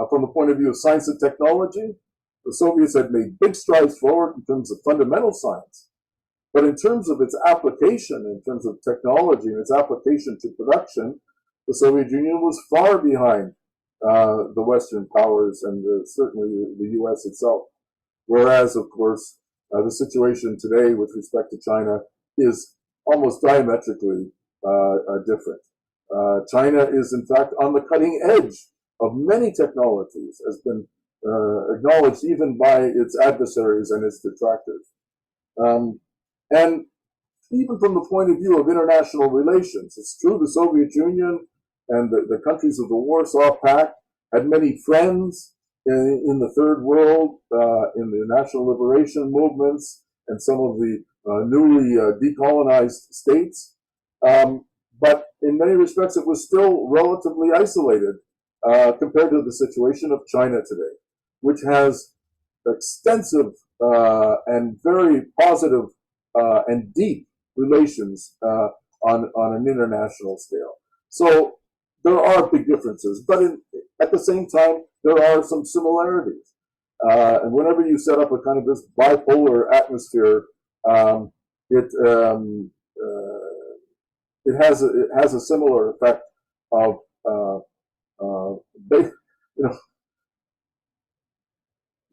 From the point of view of science and technology, the Soviets had made big strides forward in terms of fundamental science. But in terms of its application, in terms of technology and its application to production, the Soviet Union was far behind the Western powers and certainly the U.S. itself. Whereas, of course, the situation today with respect to China is almost diametrically different. China is, in fact, on the cutting edge of many technologies, has been acknowledged even by its adversaries and its detractors. And even from the point of view of international relations, it's true the Soviet Union and the countries of the Warsaw Pact had many friends in the Third World, in the national liberation movements, and some of the newly decolonized states. But in many respects, it was still relatively isolated compared to the situation of China today, which has extensive and very positive and deep relations on an international scale. So there are big differences, but at the same time, there are some similarities. And whenever you set up a kind of this bipolar atmosphere, it has a similar effect of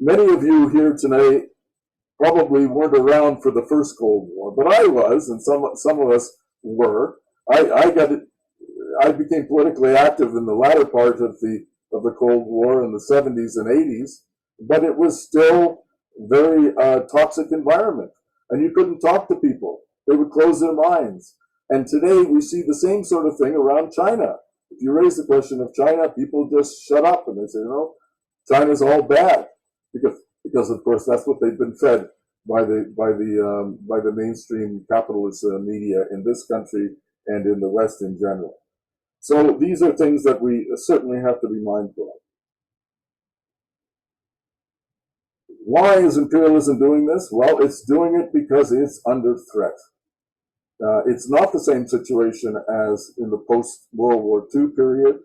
many of you here tonight probably weren't around for the first Cold War, but I was, and some of us were. I became politically active in the latter part of the Cold War in the 70s and 80s, but it was still very toxic environment, and you couldn't talk to people. They would close their minds. And today we see the same sort of thing around China. If you raise the question of China, people just shut up and they say, China's all bad, because of course that's what they've been fed by the mainstream capitalist media in this country and in the West in general. So these are things that we certainly have to be mindful of. Why is imperialism doing this? Well, it's doing it because it's under threat. It's not the same situation as in the post-World War II period.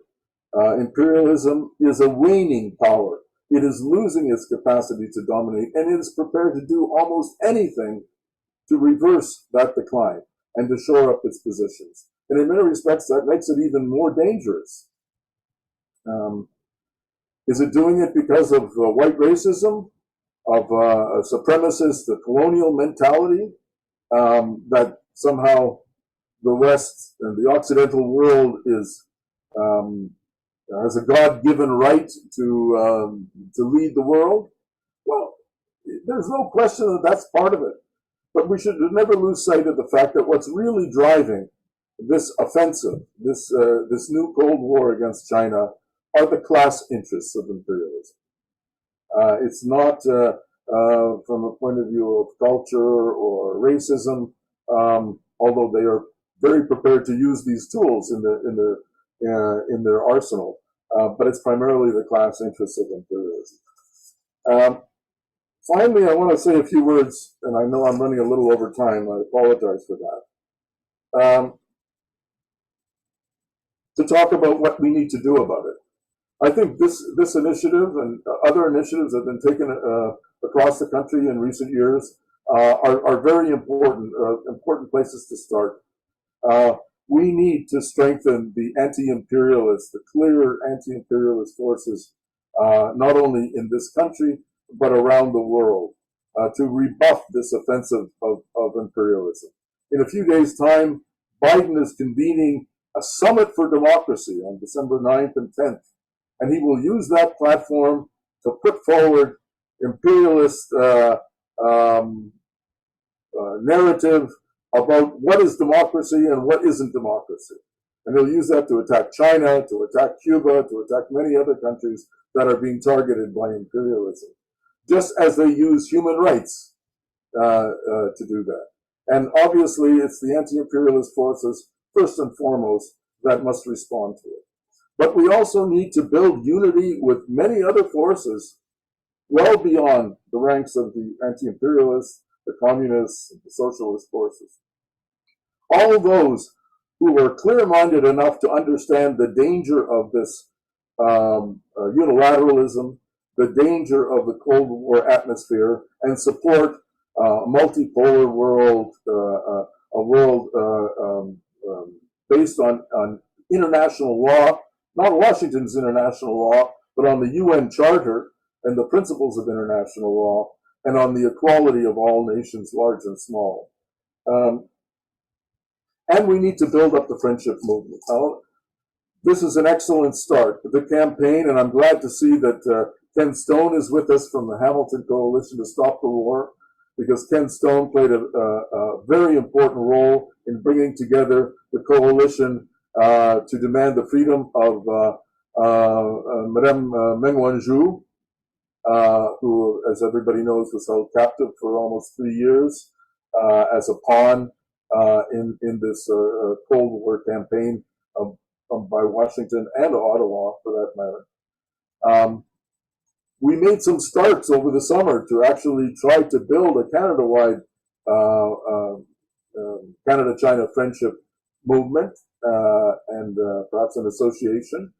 Imperialism is a waning power. It is losing its capacity to dominate, and it is prepared to do almost anything to reverse that decline. and to shore up its positions. And in many respects, that makes it even more dangerous. Is it doing it because of white racism, of a supremacist, colonial mentality, that somehow the West and the Occidental world is has a God-given right to lead the world? Well, there's no question that that's part of it. But we should never lose sight of the fact that what's really driving this offensive, this new Cold War against China, are the class interests of imperialism. It's not from a point of view of culture or racism, although they are very prepared to use these tools in their arsenal. But it's primarily the class interests of imperialism. Finally, I want to say a few words, and I know I'm running a little over time. I apologize for that. To talk about what we need to do about it. I think this initiative and other initiatives that have been taken across the country in recent years are very important places to start. We need to strengthen the anti-imperialist, the clear anti-imperialist forces, not only in this country, but around the world, to rebuff this offensive of imperialism. In a few days' time, Biden is convening a summit for democracy on December 9th and 10th, and he will use that platform to put forward imperialist narrative about what is democracy and what isn't democracy. And he'll use that to attack China, to attack Cuba, to attack many other countries that are being targeted by imperialism, just as they use human rights to do that. And obviously, it's the anti-imperialist forces, first and foremost, that must respond to it. But we also need to build unity with many other forces well beyond the ranks of the anti-imperialists, the communists, the socialist forces. All those who are clear-minded enough to understand the danger of this unilateralism, the danger of the Cold War atmosphere, and support a multipolar world, a world based on international law, not Washington's international law, but on the UN Charter and the principles of international law, and on the equality of all nations, large and small. And we need to build up the friendship movement. This is an excellent start. The campaign, and I'm glad to see that Ken Stone is with us from the Hamilton Coalition to Stop the War, because Ken Stone played a very important role in bringing together the coalition to demand the freedom of Madame Meng Wanzhou, who, as everybody knows, was held captive for almost 3 years as a pawn in this Cold War campaign by Washington and Ottawa, for that matter. We made some starts over the summer to actually try to build a Canada-wide Canada-China friendship movement and perhaps an association.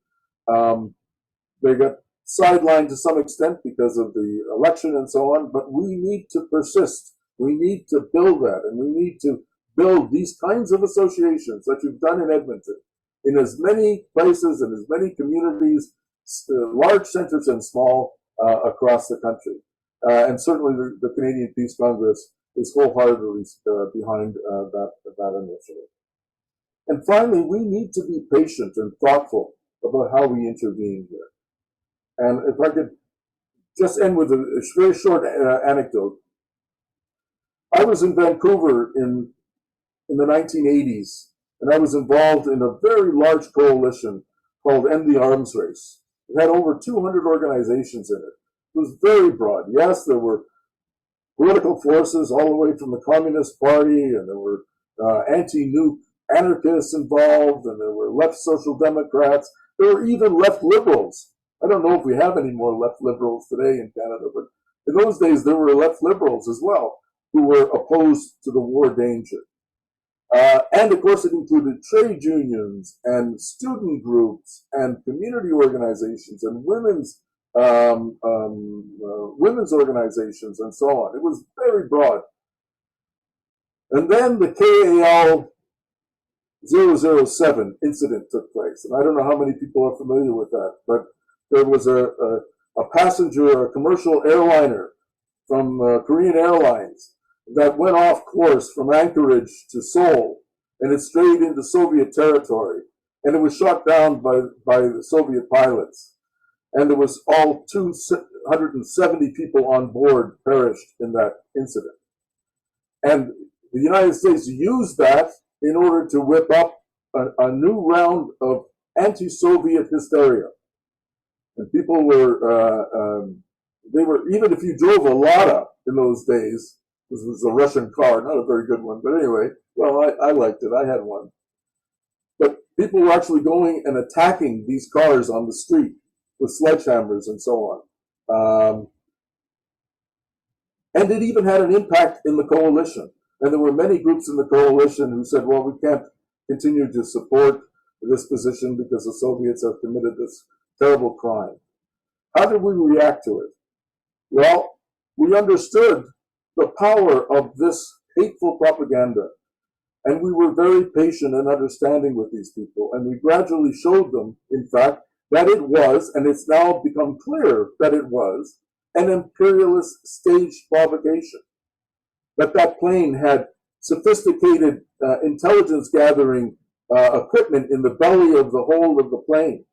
They got sidelined to some extent because of the election and so on, but we need to persist. We need to build that, and we need to build these kinds of associations that you've done in Edmonton, in as many places and as many communities, large centers and small, across the country. And certainly the Canadian Peace Congress is wholeheartedly behind that initiative. And finally, we need to be patient and thoughtful about how we intervene here. And if I could just end with a very short anecdote. I was in Vancouver in the 1980s, and I was involved in a very large coalition called End the Arms Race. It had over 200 organizations in it. It was very broad. Yes, there were political forces all the way from the Communist Party, and there were anti-nuke anarchists involved, and there were left social democrats. There were even left liberals. I don't know if we have any more left liberals today in Canada, but in those days there were left liberals as well who were opposed to the war danger. And of course, it included trade unions and student groups and community organizations and women's organizations and so on. It was very broad. And then the KAL 007 incident took place. And I don't know how many people are familiar with that, but there was a passenger, a commercial airliner from Korean Airlines that went off course from Anchorage to Seoul, and it strayed into Soviet territory. And it was shot down by the Soviet pilots. And there was all 270 people on board perished in that incident. And the United States used that in order to whip up a new round of anti-Soviet hysteria. And people were, even if you drove a Lada in those days, this was a Russian car, not a very good one, but anyway, well, I liked it, I had one. But people were actually going and attacking these cars on the street with sledgehammers and so on. And it even had an impact in the coalition. And there were many groups in the coalition who said, well, we can't continue to support this position because the Soviets have committed this terrible crime. How did we react to it? Well, we understood the power of this hateful propaganda. And we were very patient and understanding with these people. And we gradually showed them, in fact, that it was, and it's now become clear that it was, an imperialist staged provocation. That plane had sophisticated intelligence gathering equipment in the belly of the hold of the plane.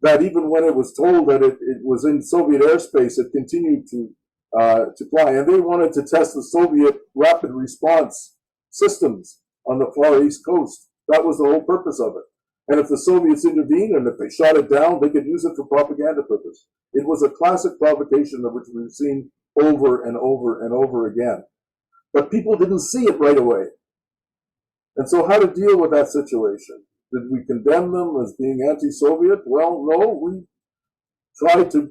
That even when it was told that it was in Soviet airspace, it continued to fly. And they wanted to test the Soviet rapid response systems on the Far East Coast. That was the whole purpose of it. And if the Soviets intervened and if they shot it down, they could use it for propaganda purpose. It was a classic provocation of which we've seen over and over and over again. But people didn't see it right away. And so how to deal with that situation? Did we condemn them as being anti-Soviet? Well, no, we tried to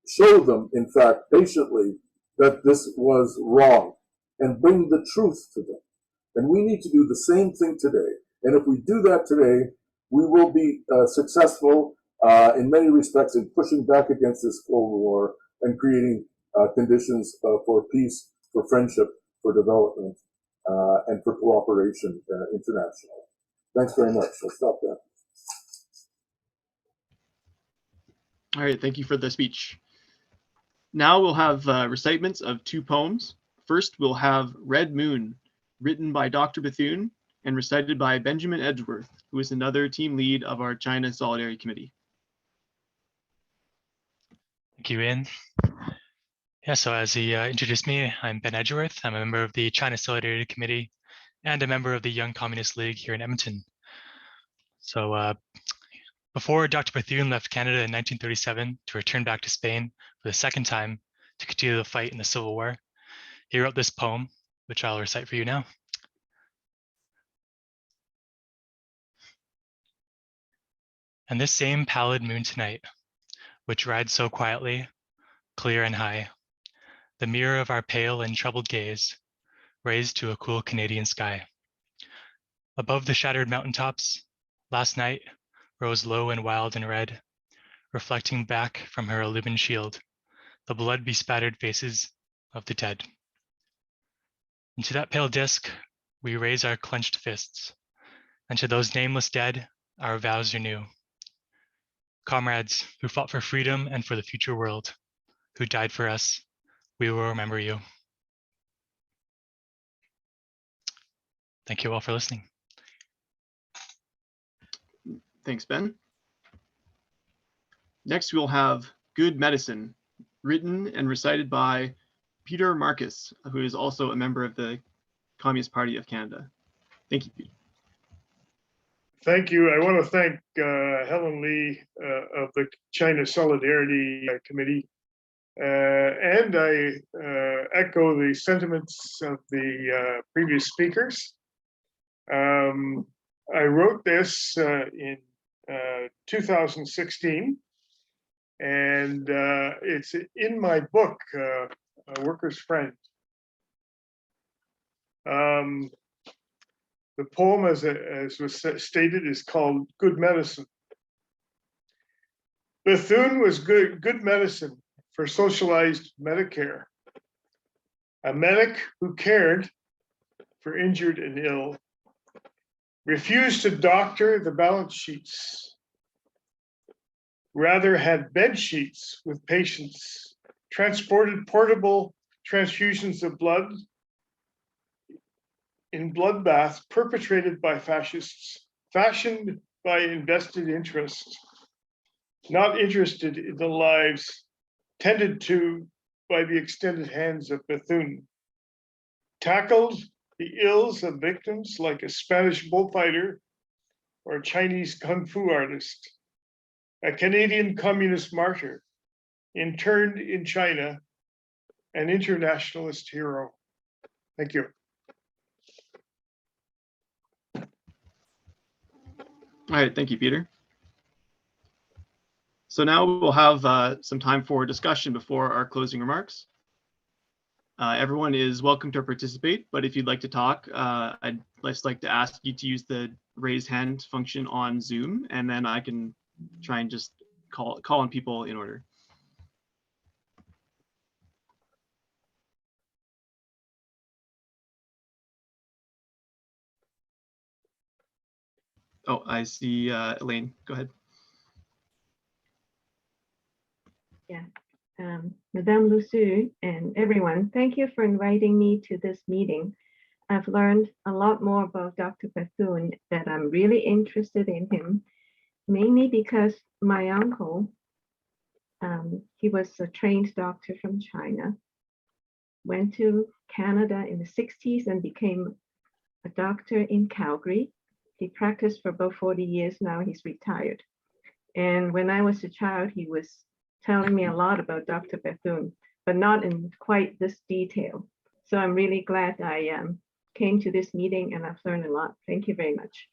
show them, in fact, patiently, that this was wrong and bring the truth to them. And we need to do the same thing today. And if we do that today, we will be successful in many respects in pushing back against this Cold War and creating conditions for peace, for friendship, for development, and for cooperation internationally. Thanks very much. I'll stop there. All right, thank you for the speech. Now we'll have recitments of two poems. First, we'll have Red Moon, written by Dr. Bethune and recited by Benjamin Edgeworth, who is another team lead of our China Solidarity Committee. Thank you, Ian. Yeah, so as he introduced me, I'm Ben Edgeworth. I'm a member of the China Solidarity Committee and a member of the Young Communist League here in Edmonton. So before Dr. Bethune left Canada in 1937 to return back to Spain for the second time to continue the fight in the Civil War, he wrote this poem, which I'll recite for you now. And this same pallid moon tonight, which rides so quietly, clear and high, the mirror of our pale and troubled gaze, raised to a cool Canadian sky. Above the shattered mountaintops, last night rose low and wild and red, reflecting back from her illumined shield the blood-bespattered faces of the dead. And to that pale disk, we raise our clenched fists, and to those nameless dead, our vows renew. Comrades who fought for freedom and for the future world, who died for us, we will remember you. Thank you all for listening. Thanks, Ben. Next, we'll have Good Medicine, written and recited by Peter Marcus, who is also a member of the Communist Party of Canada. Thank you, Peter. Thank you. I want to thank Helen Lee of the China Solidarity Committee. And I echo the sentiments of the previous speakers. I wrote this in 2016, and it's in my book, A Worker's Friend. The poem, as was stated, is called Good Medicine. Bethune was good medicine for socialized Medicare. A medic who cared for injured and ill, refused to doctor the balance sheets, rather had bed sheets with patients, transported portable transfusions of blood in bloodbaths perpetrated by fascists, fashioned by invested interests, not interested in the lives tended to by the extended hands of Bethune, tackled the ills of victims like a Spanish bullfighter or a Chinese kung fu artist, a Canadian communist martyr, interned in China, an internationalist hero. Thank you. All right, thank you, Peter. So now we'll have some time for discussion before our closing remarks. Everyone is welcome to participate, but if you'd like to talk, I'd just like to ask you to use the raise hand function on Zoom, and then I can try and just call on people in order. Oh, I see Elaine, go ahead. Yeah, Madame Lucy and everyone, thank you for inviting me to this meeting. I've learned a lot more about Dr. Bethune, that I'm really interested in him, mainly because my uncle, he was a trained doctor from China, went to Canada in the 60s and became a doctor in Calgary. He practiced for about 40 years now, he's retired. And when I was a child, he was telling me a lot about Dr. Bethune, but not in quite this detail. So I'm really glad I came to this meeting and I've learned a lot. Thank you very much.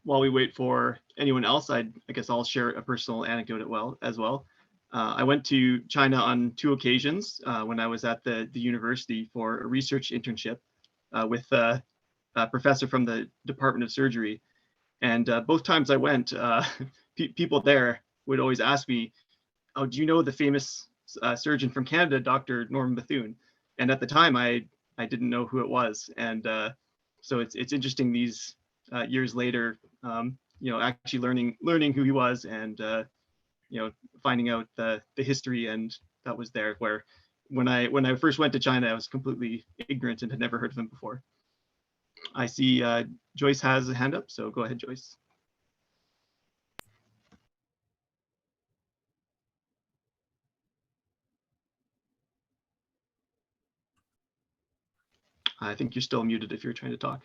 While we wait for anyone else, I guess I'll share a personal anecdote as well. I went to China on 2 occasions when I was at the university for a research internship with a professor from the Department of Surgery. And both times I went, people there would always ask me, oh, do you know the famous surgeon from Canada, Dr. Norman Bethune? And at the time, I didn't know who it was. And so it's interesting these years later, you know, actually learning who he was, and you know, finding out the history, and that was there. Where when I first went to China, I was completely ignorant and had never heard of him before. I see Joyce has a hand up, so go ahead, Joyce. I think you're still muted if you're trying to talk.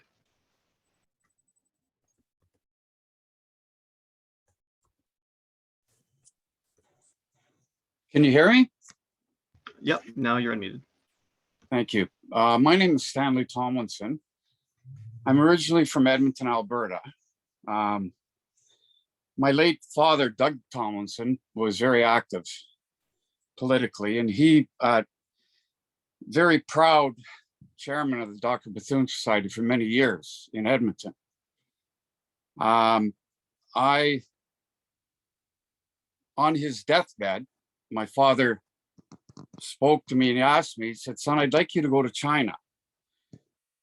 Can you hear me? Yep, now you're unmuted. Thank you. My name is Stanley Tomlinson. I'm originally from Edmonton, Alberta. My late father, Doug Tomlinson, was very active politically, and he very proud chairman of the Dr. Bethune Society for many years in Edmonton. On his deathbed, my father spoke to me and he asked me, he said, son, I'd like you to go to China.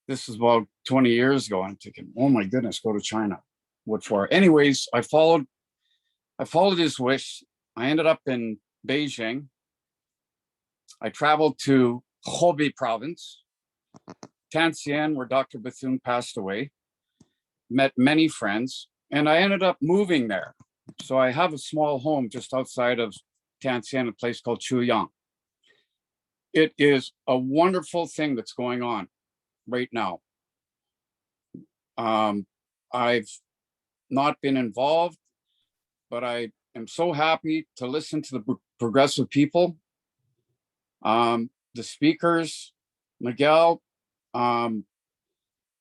This is about 20 years ago. I'm thinking, oh my goodness, go to China. What for? Anyways, I followed his wish. I ended up in Beijing. I traveled to Hubei province, Tianjin, where Dr. Bethune passed away, met many friends, and I ended up moving there. So I have a small home just outside of Tianjin, a place called Chuyang. It is a wonderful thing that's going on right now. I've not been involved, but I am so happy to listen to the progressive people, the speakers, Miguel,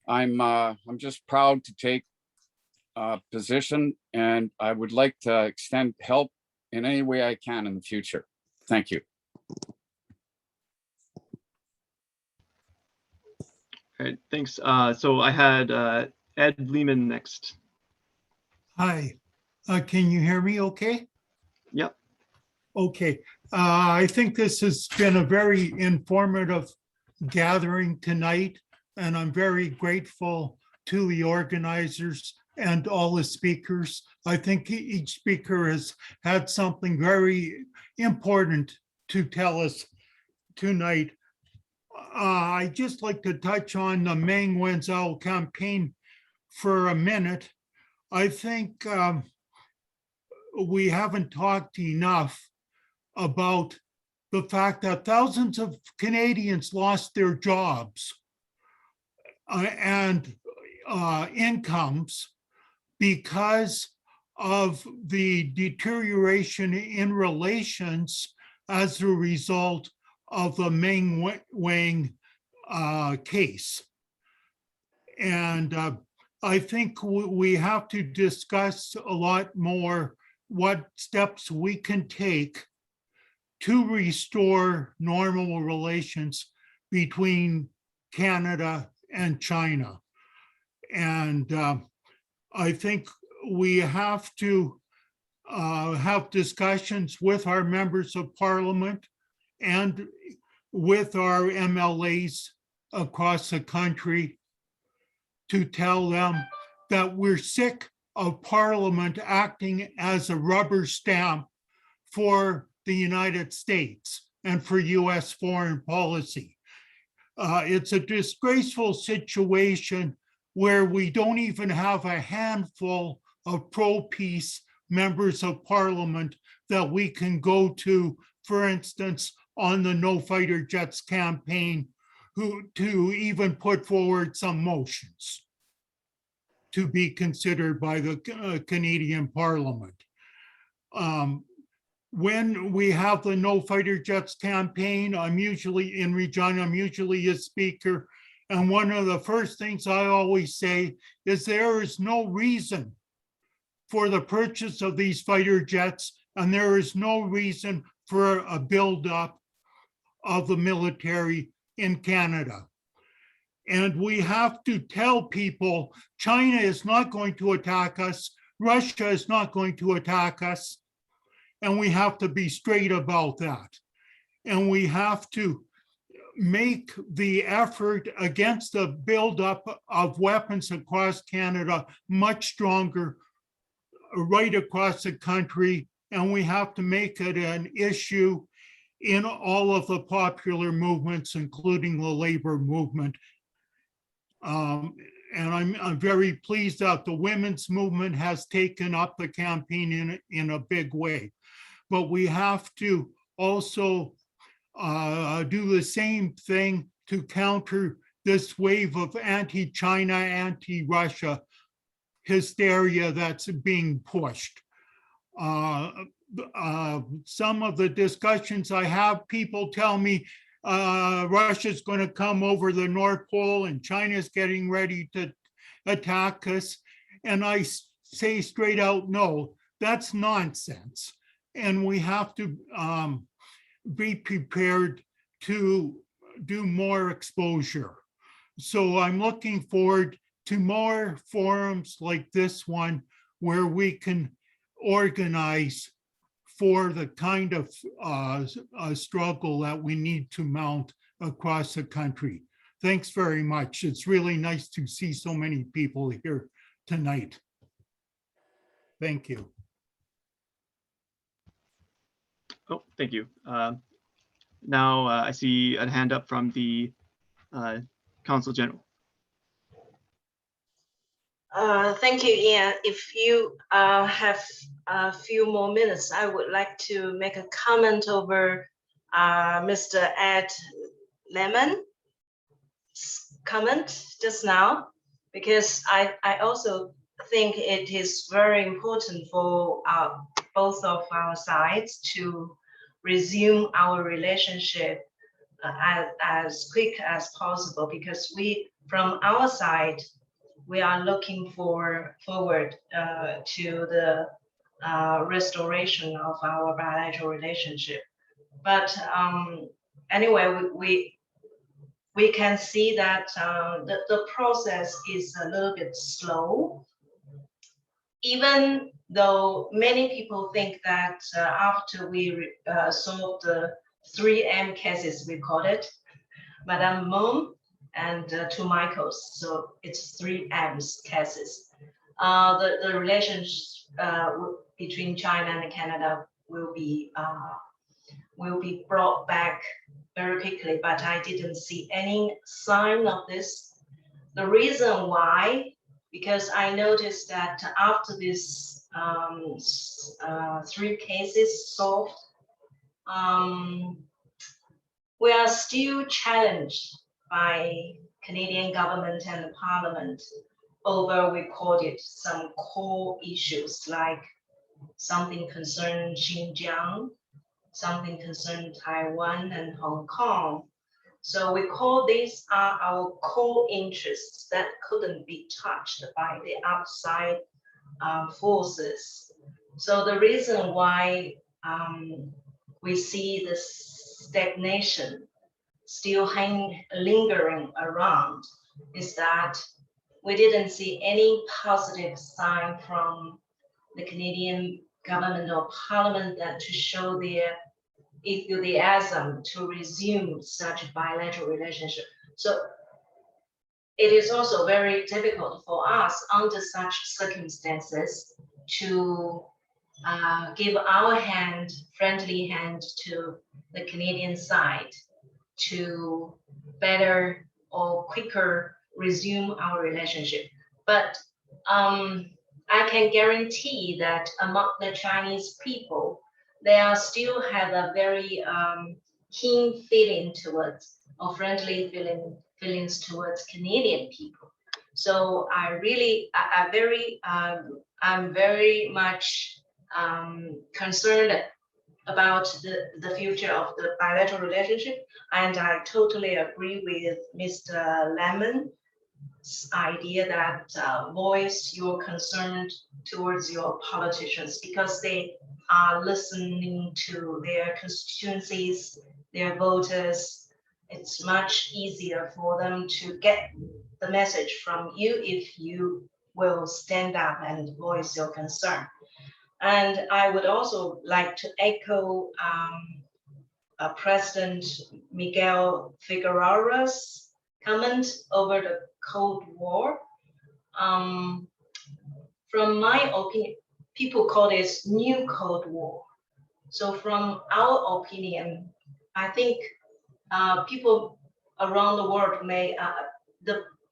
I'm just proud to take a position, and I would like to extend help in any way I can in the future. Thank you. All right, thanks. So I had Ed Lehman next. Hi, can you hear me okay? Yep. Okay, I think this has been a very informative gathering tonight, and I'm very grateful to the organizers and all the speakers. I think each speaker has had something very important to tell us tonight. I'd just like to touch on the Meng Wanzhou campaign for a minute. I think we haven't talked enough about the fact that thousands of Canadians lost their jobs and incomes because of the deterioration in relations as a result of the Meng Wang case. And I think we have to discuss a lot more what steps we can take to restore normal relations between Canada and China. And I think we have to have discussions with our members of parliament and with our MLAs across the country to tell them that we're sick of Parliament acting as a rubber stamp for the United States and for US foreign policy. It's a disgraceful situation where we don't even have a handful of pro-peace members of Parliament that we can go to, for instance, on the No Fighter Jets campaign, to even put forward some motions to be considered by the Canadian Parliament. When we have the No Fighter Jets campaign, I'm usually in Regina, I'm usually a speaker. And one of the first things I always say is there is no reason for the purchase of these fighter jets, and there is no reason for a buildup of the military in Canada. And we have to tell people China is not going to attack us, Russia is not going to attack us, and we have to be straight about that. And we have to make the effort against the buildup of weapons across Canada much stronger right across the country. And we have to make it an issue in all of the popular movements, including the labor movement. And I'm very pleased that the women's movement has taken up the campaign in a big way. But we have to also do the same thing to counter this wave of anti-China, anti-Russia hysteria that's being pushed. Some of the discussions I have, people tell me Russia's going to come over the North Pole and China's getting ready to attack us. And I say straight out, no, that's nonsense. And we have to be prepared to do more exposure. So I'm looking forward to more forums like this one where we can organize for the kind of struggle that we need to mount across the country. Thanks very much. It's really nice to see so many people here tonight. Thank you. Oh, thank you. Now I see a hand up from the Consul General. Thank you, Ian. If you have a few more minutes, I would like to make a comment over Mr. Ed Lemon's comment just now, because I also think it is very important for both of our sides to resume our relationship as quick as possible, because we from our side, we are looking forward to the restoration of our bilateral relationship. But anyway, we can see that the process is a little bit slow, even though many people think that after we solved the 3M cases, we call it, Madame Mom and two Michaels, so it's 3 M's cases. The relations between China and Canada will be brought back very quickly, but I didn't see any sign of this. The reason why, because I noticed that after this 3 cases solved, we are still challenged by Canadian government and Parliament over, we called it, some core issues, like something concerned Xinjiang, something concerned Taiwan and Hong Kong. So we call these are our core interests that couldn't be touched by the outside forces. So the reason why we see this stagnation still lingering around is that we didn't see any positive sign from the Canadian government or Parliament that to show their enthusiasm to resume such a bilateral relationship. So it is also very difficult for us under such circumstances to give our hand, friendly hand to the Canadian side to better or quicker resume our relationship. But I can guarantee that among the Chinese people, they are still have a very keen feeling towards, or friendly feelings towards Canadian people. So I'm very much concerned about the future of the bilateral relationship, and I totally agree with Mr. Lemon's idea that voice your concern towards your politicians, because they are listening to their constituencies, their voters. It's much easier for them to get the message from you if you will stand up and voice your concern. And I would also like to echo President Miguel Figueroa's comment over the Cold War. From my opinion, people call this new Cold War. So from our opinion, I think people around the world may,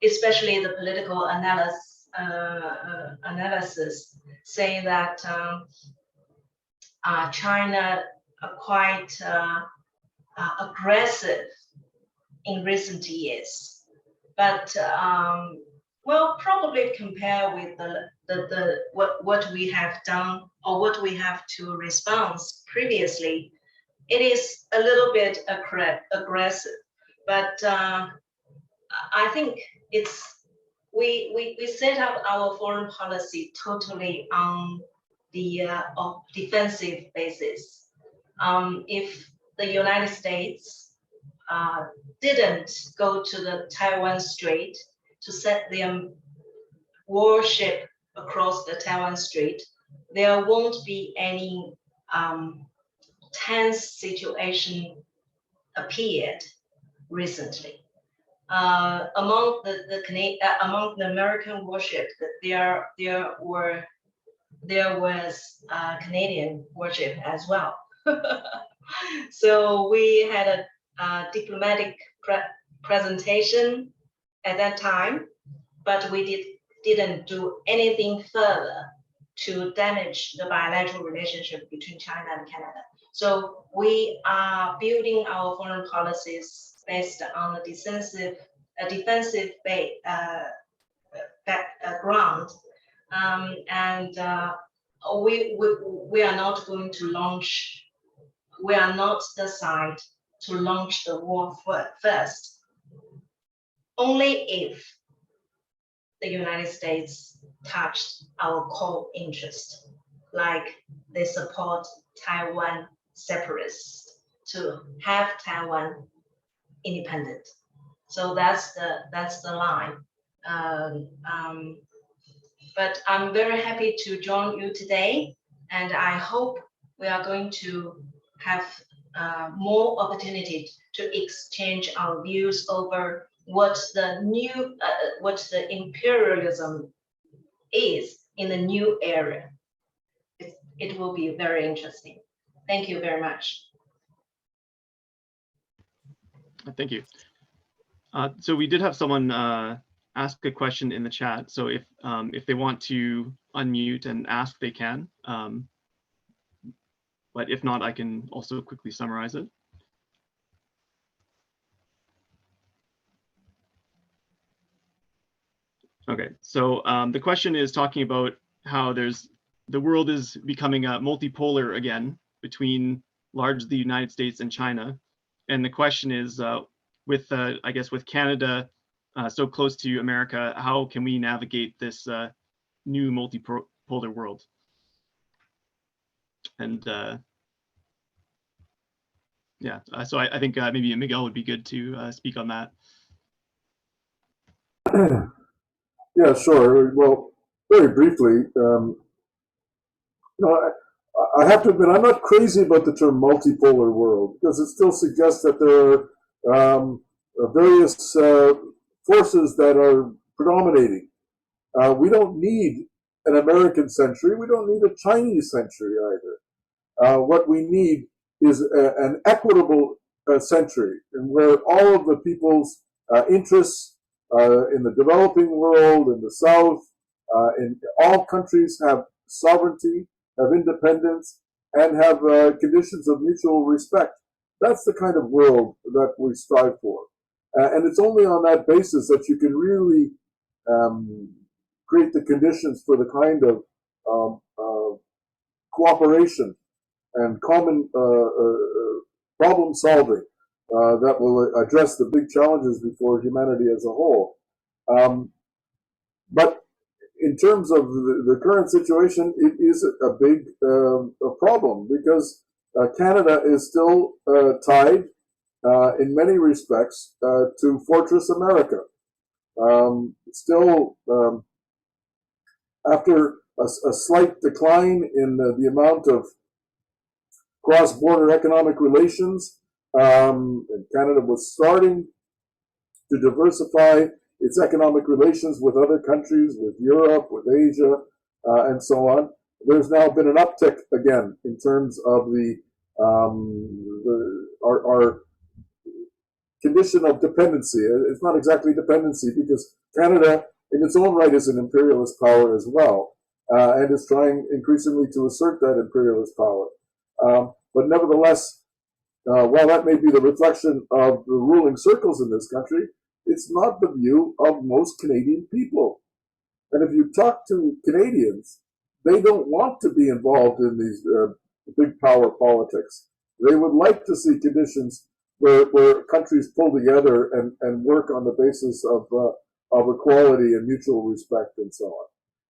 especially the political analysis, say that China are quite aggressive in recent years, but well, probably compare with what we have done or what we have to respond previously, it is a little bit aggressive. But I think we set up our foreign policy totally on the defensive basis. If the United States didn't go to the Taiwan Strait to set their warship across the Taiwan Strait, there won't be any tense situation appeared recently. Among the American warship, there was Canadian warship as well. So we had a diplomatic presentation at that time, but we didn't do anything further to damage the bilateral relationship between China and Canada. So we are building our foreign policies based on a defensive ground, and we are not going to launch. We are not the side to launch the war first. only if the United States touched our core interest, like they support Taiwan separatists to have Taiwan independent. So that's the line. But I'm very happy to join you today, and I hope we are going to have more opportunity to exchange our views over what the imperialism is in the new era. It will be very interesting. Thank you very much. Thank you. So we did have someone ask a question in the chat. So if they want to unmute and ask, they can. But if not, I can also quickly summarize it. Okay, so the question is talking about how the world is becoming multipolar again between largely the United States and China. And the question is, with I guess with Canada so close to America, how can we navigate this new multipolar world? And yeah, so I think maybe Miguel would be good to speak on that. Yeah, sure. Well, very briefly, you know, I have to admit, I'm not crazy about the term multipolar world, because it still suggests that there are various forces that are predominating. We don't need an American century. We don't need a Chinese century either. What we need is an equitable century, and where all of the people's interests in the developing world, in the South, in all countries have sovereignty, have independence, and have conditions of mutual respect. That's the kind of world that we strive for. And it's only on that basis that you can really create the conditions for the kind of cooperation and common problem solving that will address the big challenges before humanity as a whole. But in terms of the current situation, it is a big problem, because Canada is still tied in many respects to Fortress America. Still, after a slight decline in the amount of cross-border economic relations, and Canada was starting to diversify its economic relations with other countries, with Europe, with Asia, and so on. There's now been an uptick again in terms of our condition of dependency. It's not exactly dependency, because Canada, in its own right, is an imperialist power as well, and is trying increasingly to assert that imperialist power. But nevertheless, while that may be the reflection of the ruling circles in this country, it's not the view of most Canadian people. And if you talk to Canadians, they don't want to be involved in these big power politics. They would like to see conditions where countries pull together and work on the basis of equality and mutual respect and so on.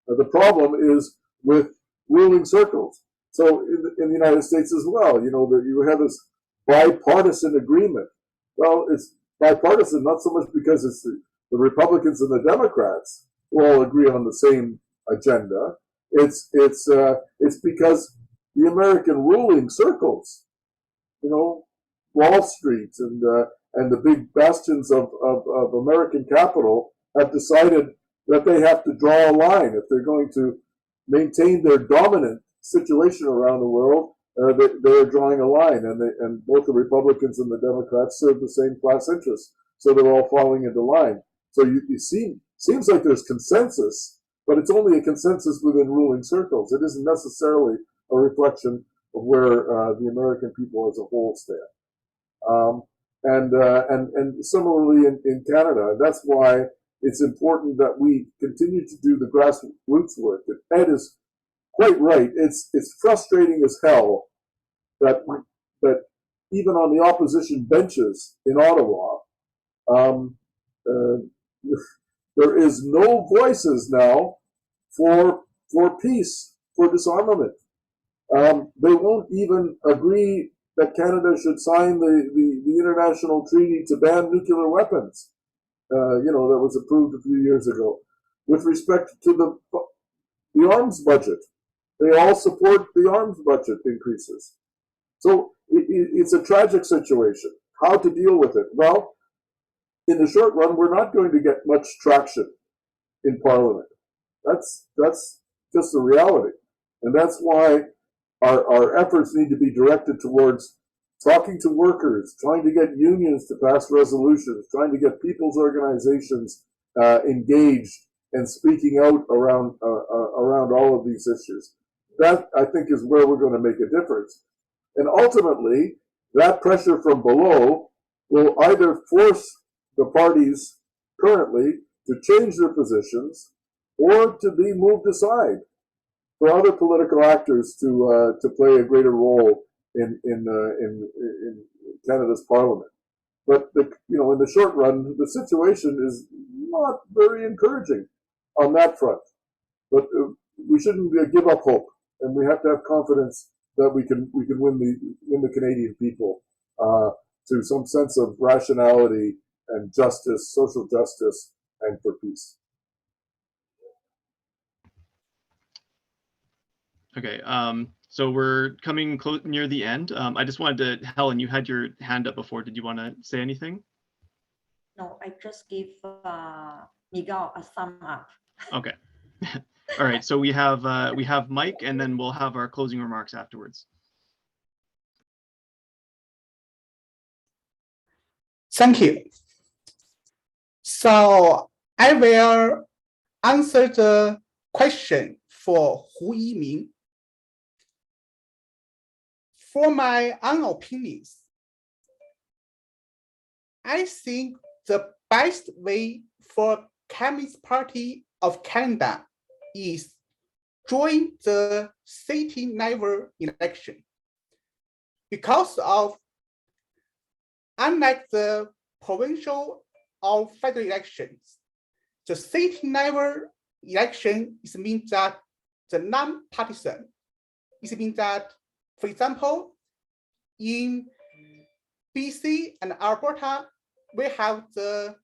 Now, the problem is with ruling circles. So in the United States as well, you know, that you have this bipartisan agreement. Well, it's bipartisan not so much because it's the Republicans and the Democrats who all agree on the same agenda. It's because the American ruling circles, you know, Wall Street and the big bastions of American capital have decided that they have to draw a line if they're going to maintain their dominant situation around the world. They're drawing a line, and both the Republicans and the Democrats serve the same class interests, so they're all falling into line. So you seems like there's consensus, but it's only a consensus within ruling circles. It isn't necessarily a reflection of where the American people as a whole stand. And similarly in Canada, that's why it's important that we continue to do the grassroots work. Ed is quite right. It's frustrating as hell that even on the opposition benches in Ottawa, there is no voices now for peace, for disarmament. They won't even agree that Canada should sign the international treaty to ban nuclear weapons. That was approved a few years ago. With respect to the arms budget, they all support the arms budget increases. So it's a tragic situation. How to deal with it? Well, in the short run, we're not going to get much traction in Parliament. That's just the reality. And that's why our efforts need to be directed towards talking to workers, trying to get unions to pass resolutions, trying to get people's organizations engaged and speaking out around all of these issues. That, I think, is where we're going to make a difference. And ultimately, that pressure from below will either force the parties currently to change their positions or to be moved aside for other political actors to play a greater role in Canada's Parliament. But in the short run, the situation is not very encouraging on that front. But we shouldn't give up hope, and we have to have confidence that we can win the Canadian people to some sense of rationality and justice, social justice, and for peace. Okay, so we're coming close near the end. I just wanted to, Helen, you had your hand up before. Did you want to say anything? No, I just give Miguel a thumb up. Okay. All right, so we have Mike, and then we'll have our closing remarks afterwards. Thank you. So I will answer the question for Hu Yiming. For my own opinions, I think the best way for Communist Party of Canada is join the city level election, because of unlike the provincial or federal elections, the city level election is means that the non-partisan. It means that, for example, in BC and Alberta, we have the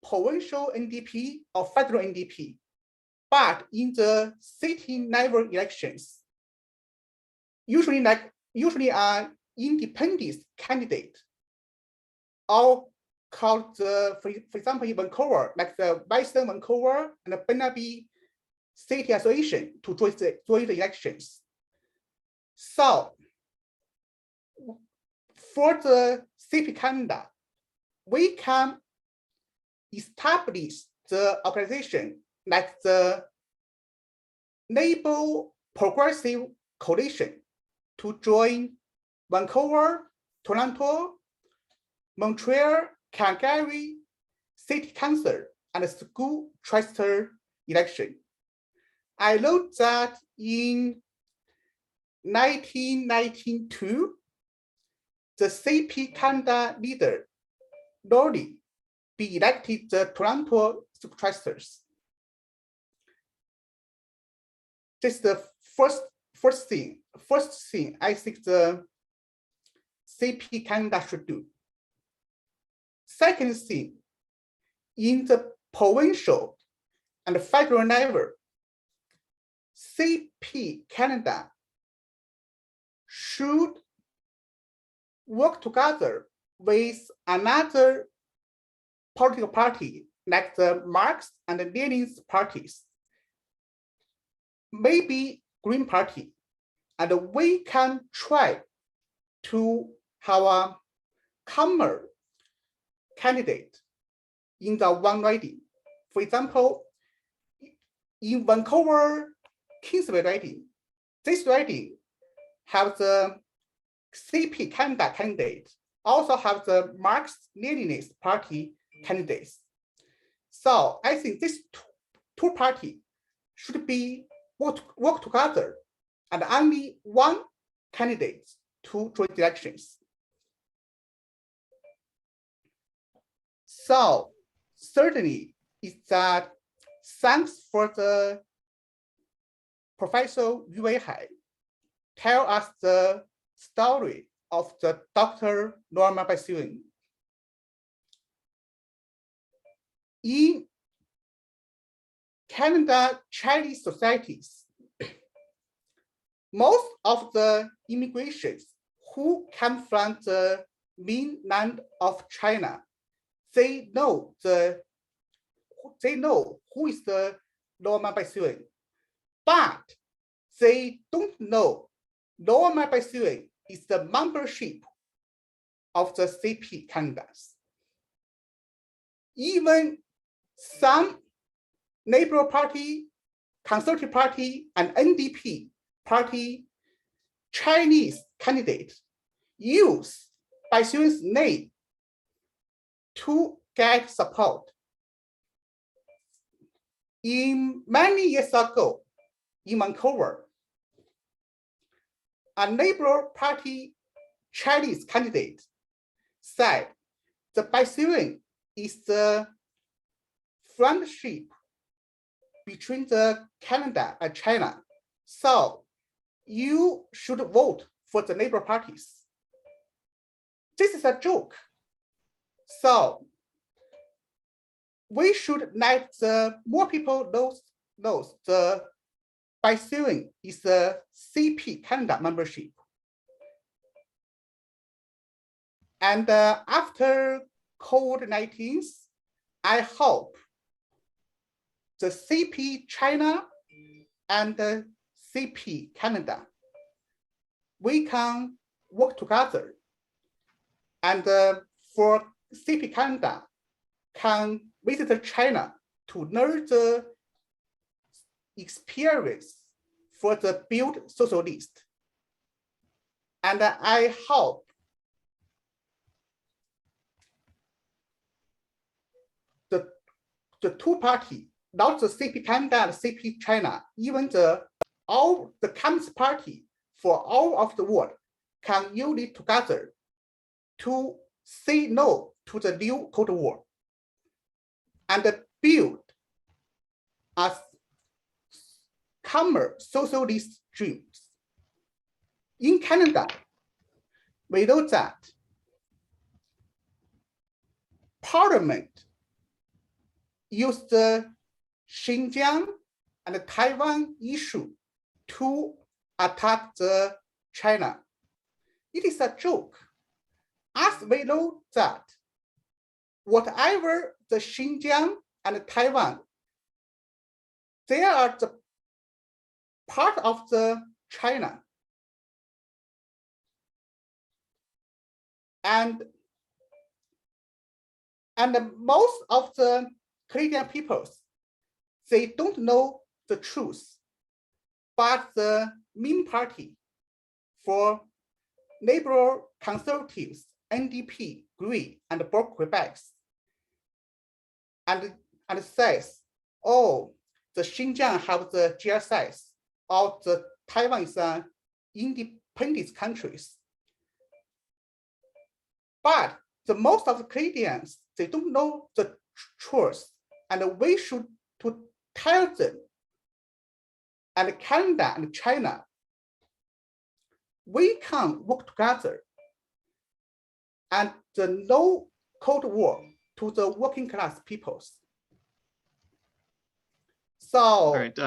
provincial NDP or federal NDP, but in the city level elections, usually an independent candidate, or called for example in Vancouver, like the Western Vancouver and the Burnaby City Association to join the elections. So for the CP Canada, we can establish the organization like the Labour Progressive Coalition to join Vancouver, Toronto, Montreal, Calgary, City Council, and School Trustee election. I know that in 1992, the CP Canada leader, Lori, be elected the Toronto School Trustees. This is the first thing I think the CP Canada should do. Second thing, in the provincial and federal level, CP Canada should work together with another political party like the Marxist and the Leninist parties, maybe Green Party, and we can try to have a common candidate in the one riding. For example, in Vancouver Kingsway riding, this riding have the CP Canada candidate, also have the Marxist-Leninist party candidates. So I think these two parties should be work together, and only one candidate to join the elections. So certainly is that thanks for the Professor Weihai tell us the story of the Dr. Norman Bethune. In Canada Chinese societies, most of the immigrations who come from the mainland of China, they know who is the Norman Bethune, but they don't know Norman Bethune is the membership of the CP Canada's. Even some Liberal Party, Conservative Party, and NDP Party Chinese candidates use Bethune's name to get support. In many years ago, in Vancouver, a Liberal Party Chinese candidate said the Bethune is the friendship between the Canada and China. So you should vote for the Liberal parties. This is a joke. So we should let more people know the Bethune is the CP Canada membership. And after COVID-19, I hope the CP China and the CP Canada, we can work together. And for CP Canada can visit China to learn the experience for the build socialist. And I hope the two parties, not the CP Canada and CP China, even all the Communist Party for all of the world can unite together to say no to the new Cold War and build a common socialist dreams. In Canada, we know that Parliament used the Xinjiang and Taiwan issue to attack China. It is a joke, as we know that whatever the Xinjiang and Taiwan, they are the part of the China. And most of the Canadian peoples, they don't know the truth, but the main party for Liberal Conservatives, NDP, Green, and Bloc Quebec, and says, oh, the Xinjiang have the GSS, or the Taiwan is an independent countries. But the most of the Canadians, they don't know the truth, and we should to tell them. And Canada and China, we can work together and the no Cold War to the working class peoples. So, all right,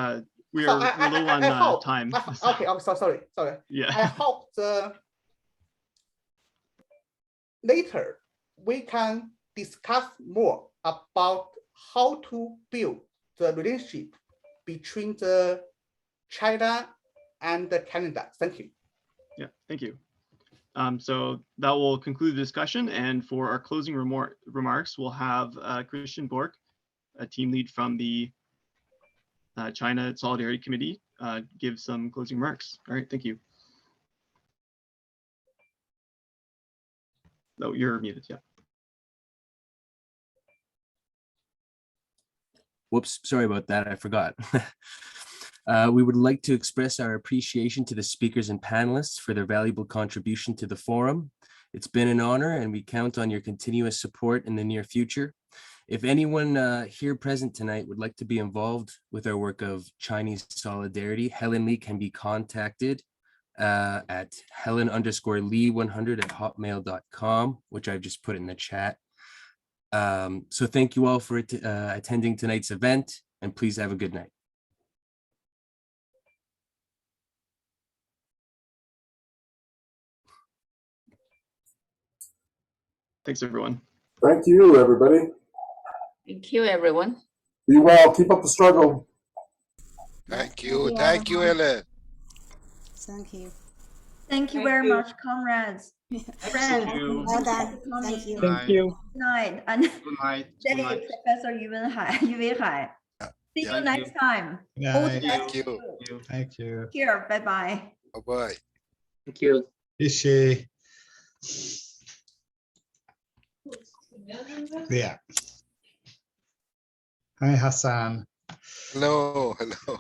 we're low on time. Okay, sorry. Yeah. I hope later we can discuss more about how to build the relationship between the China and Canada. Thank you. Yeah, thank you. So that will conclude the discussion. And for our closing remarks, we'll have Christian Bork, a team lead from the China Solidarity Committee, give some closing remarks. All right, thank you. Oh, you're muted, yeah. Whoops, sorry about that, I forgot. We would like to express our appreciation to the speakers and panelists for their valuable contribution to the forum. It's been an honor and we count on your continuous support in the near future. If anyone here present tonight would like to be involved with our work of Chinese solidarity, Helen Lee can be contacted at helen_lee100@hotmail.com, which I've just put in the chat. So thank you all for attending tonight's event, and please have a good night. Thanks, everyone. Thank you, everybody. Thank you, everyone. Be well. Keep up the struggle. Thank you. Thank you, Ellen. Thank you. Thank you very much, comrades. Friends, Well done. Thank you. Thank you. Good night. And Good night. Good Day, night. Professor Yu Weihai. See you next time. All the best Thank to you. you. Thank you. Here, bye-bye. Bye-bye. Thank you. 谢谢。Yeah. Hi, Hassan. Hello. Hello.